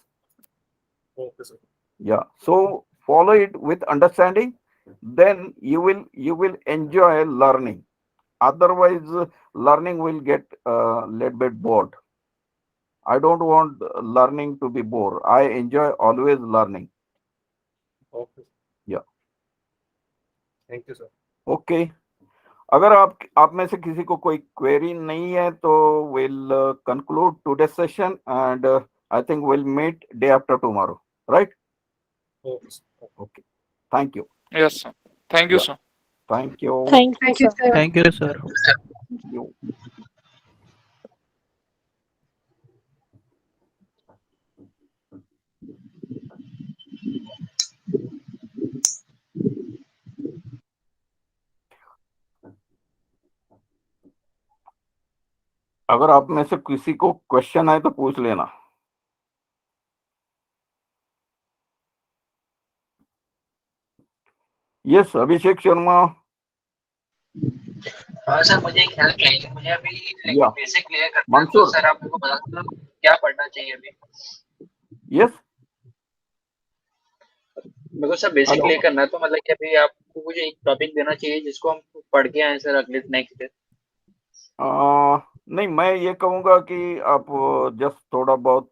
[SPEAKER 6] Okay, sir.
[SPEAKER 1] Yeah. So follow it with understanding, then you will enjoy learning. Otherwise, learning will get a little bit bored. I don't want learning to be bored. I enjoy always learning.
[SPEAKER 6] Okay.
[SPEAKER 1] Yeah.
[SPEAKER 6] Thank you, sir.
[SPEAKER 1] Okay. अगर आप में से किसी को कोई query नहीं है तो we'll conclude today's session, and I think we'll meet day after tomorrow, right?
[SPEAKER 6] Okay, sir.
[SPEAKER 1] Okay. Thank you.
[SPEAKER 8] Yes, sir. Thank you,
[SPEAKER 1] Yeah.
[SPEAKER 8] sir.
[SPEAKER 1] Thank you.
[SPEAKER 3] Thank you,
[SPEAKER 9] Thank you,
[SPEAKER 3] sir.
[SPEAKER 9] sir.
[SPEAKER 7] Thank you, sir.
[SPEAKER 1] Thank you. अगर आप में से किसी को question है तो पूछ लेना. Yes, Abhishek Sharma.
[SPEAKER 12] हाँ सर, मुझे एक हेल्प चाहिए। मुझे अभी
[SPEAKER 1] Yeah.
[SPEAKER 12] बेसिक क्लियर करना है, तो
[SPEAKER 1] Mansur.
[SPEAKER 12] सर आप मेरे को बता दो क्या पढ़ना चाहिए अभी।
[SPEAKER 1] Yes.
[SPEAKER 12] मेरे को सर बेसिक
[SPEAKER 1] Hello.
[SPEAKER 12] क्लियर करना है, तो मतलब कि अभी आपको मुझे एक टॉपिक देना चाहिए जिसको हम पढ़ के आए सर अगले नेक्स्ट डे।
[SPEAKER 1] नहीं, मैं ये कहूँगा कि आप जस्ट थोड़ा बहुत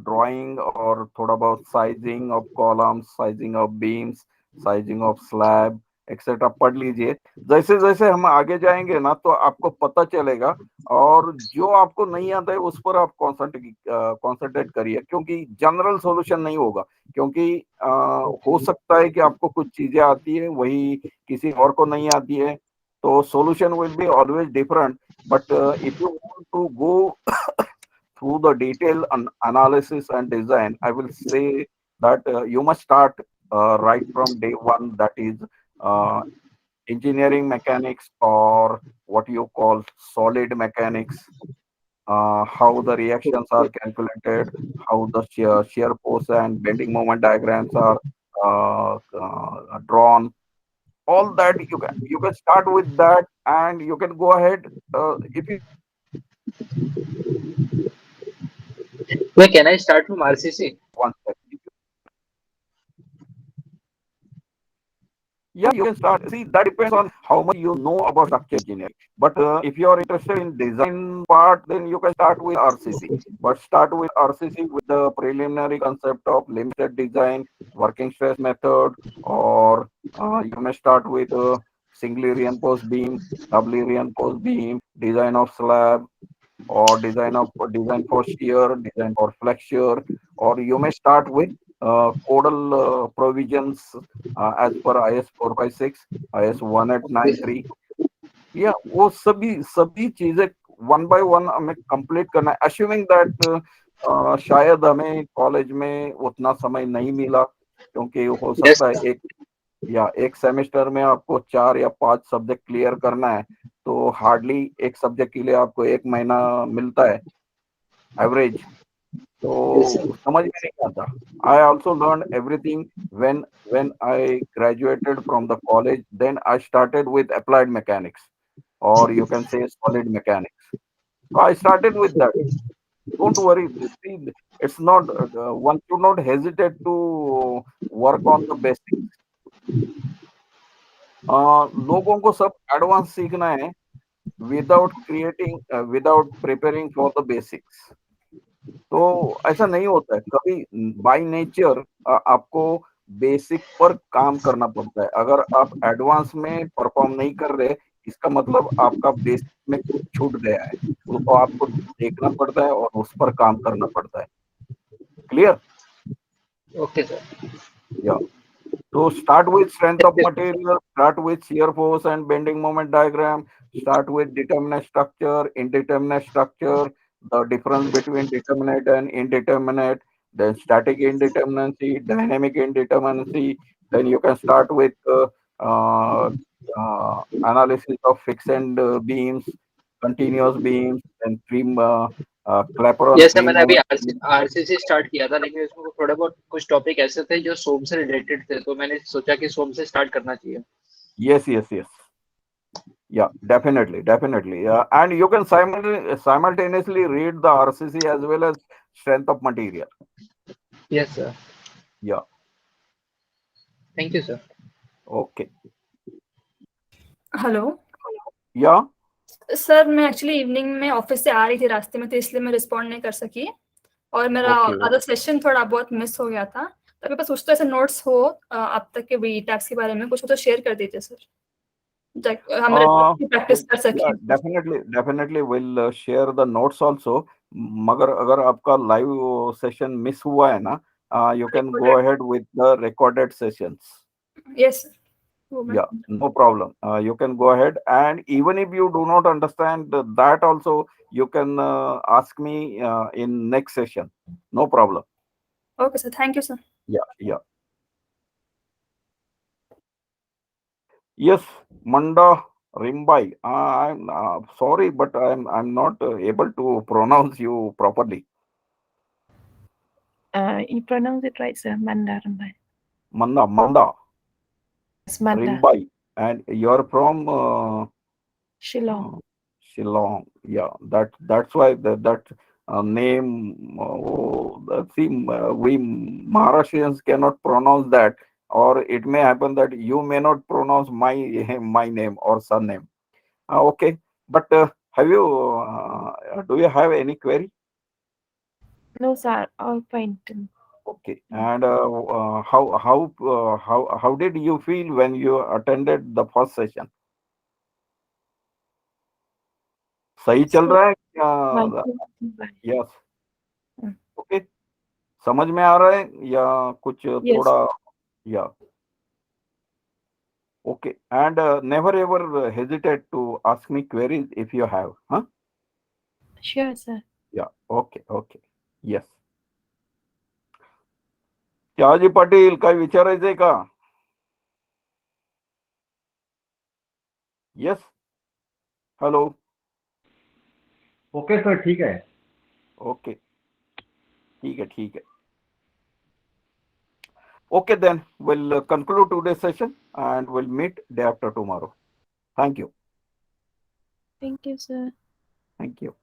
[SPEAKER 1] ड्राइंग और थोड़ा बहुत sizing of columns, sizing of beams, sizing of slab etcetera पढ़ लीजिए। जैसे जैसे हम आगे जाएंगे ना तो आपको पता चलेगा, और जो आपको नहीं आता है उस पर आप कॉन्सेंट्रेट करिए, क्योंकि जनरल सॉल्यूशन नहीं होगा। क्योंकि हो सकता है कि आपको कुछ चीजें आती है वही किसी और को नहीं आती है, तो solution will be always different. But if you want to go through the detailed analysis and design, I will say that you must start right from day one. That is engineering mechanics, or what you call solid mechanics. How the reactions are calculated, how the shear force and bending moment diagrams are drawn. All that you can start with that, and you can go ahead if you
[SPEAKER 12] Wait, can I start from RCC?
[SPEAKER 1] want that. Yeah, you can start. See, that depends on how much you know about structural engineering. But if you are interested in design part, then you can start with RCC. But start with RCC with the preliminary concept of limited design, working stress method, or you may start with singly reinforced beam, doubly reinforced beam, design of slab, or design for shear, design for flexure, or you may start with codal provisions as per IS 456, IS 1893. या वो सभी सभी चीजें one by one हमें complete करना है, अश्यूमिंग that शायद हमें कॉलेज में उतना समय नहीं मिला, क्योंकि हो सकता है एक सेमेस्टर में आपको 4 या 5 सब्जेक्ट क्लियर करना है, तो हार्डली एक सब्जेक्ट के लिए आपको 1 महीना मिलता है एवरेज, तो समझ में नहीं आता। I also learned everything when I graduated from the college. Then I started with applied mechanics, or you can say solid mechanics. So I started with that. Don't worry. See, it's not one should not hesitate to work on the basics. लोगों को सब advance सीखना है without preparing for the basics, तो ऐसा नहीं होता है कभी। बाय नेचर आपको बेसिक पर काम करना पड़ता है। अगर आप एडवांस में परफॉर्म नहीं कर रहे, इसका मतलब आपका बेसिक में कुछ छूट गया है, तो आपको देखना पड़ता है और उस पर काम करना पड़ता है। क्लियर?
[SPEAKER 12] Okay sir.
[SPEAKER 1] या So start with strength of material, start with shear force and bending moment diagram, start with determinate structure, indeterminate structure, the difference between determinate and indeterminate, then static indeterminacy, dynamic indeterminacy, then you can start with analysis of fixed end beams, continuous beams, and clapper
[SPEAKER 12] yes sir,
[SPEAKER 1] beam
[SPEAKER 12] मैंने अभी
[SPEAKER 1] moment.
[SPEAKER 12] RCC start किया था, लेकिन उसमें थोड़े बहुत कुछ topic ऐसे थे जो सोम से रिलेटेड थे, तो मैंने सोचा कि सोम से स्टार्ट करना चाहिए।
[SPEAKER 1] Yes. Yeah, definitely. And you can simultaneously read the RCC as well as strength of material.
[SPEAKER 12] Yes sir.
[SPEAKER 1] Yeah.
[SPEAKER 12] Thank you sir.
[SPEAKER 1] Okay.
[SPEAKER 13] Hello
[SPEAKER 1] या
[SPEAKER 13] सर, मैं एक्चुअली इवनिंग में ऑफिस से आ रही थी रास्ते में, तो इसलिए मैं रिस्पॉन्ड नहीं कर सकी, और मेरा आधा सेशन थोड़ा बहुत मिस हो गया था। तो मेरे पास कुछ तो ऐसे नोट्स हो अब तक के वी टैक्स के बारे में, कुछ तो शेयर कर दीजिए सर, हम प्रैक्टिस कर सकें।
[SPEAKER 1] Definitely will share the notes also, मगर अगर आपका लाइव सेशन मिस हुआ है ना, you can go ahead with the recorded sessions.
[SPEAKER 13] Yes.
[SPEAKER 1] Yeah, no problem. You can go ahead, and even if you do not understand that also, you can ask me in next session. No problem.
[SPEAKER 13] Okay sir, thank you sir.
[SPEAKER 1] Yeah. Yes, Manda Rimbai. I'm sorry, but I'm not able to pronounce you properly.
[SPEAKER 14] You pronounce it right, sir. Manda Rimbai.
[SPEAKER 1] Manda.
[SPEAKER 5] Smanda.
[SPEAKER 1] Rimbai. And you're from
[SPEAKER 5] Shillong.
[SPEAKER 1] Shillong. Yeah, that's why that name. We Maharashtrians cannot pronounce that, or it may happen that you may not pronounce my name or surname. Okay, but have you? Do you have any query?
[SPEAKER 5] No, sir. All fine.
[SPEAKER 1] Okay, and how did you feel when you attended the first session? सही चल रहा है क्या? Yes okay समझ में आ रहा है या कुछ थोड़ा या okay and never ever hesitate to ask me queries if you have
[SPEAKER 5] Sure, sir.
[SPEAKER 1] yeah okay yes Shahaji Patil काय विचारायचंय का yes hello
[SPEAKER 14] ओके सर ठीक है
[SPEAKER 1] okay ठीक है okay then we'll conclude today's session and we'll meet day after tomorrow. Thank you.
[SPEAKER 5] Thank you, sir.
[SPEAKER 1] Thank you.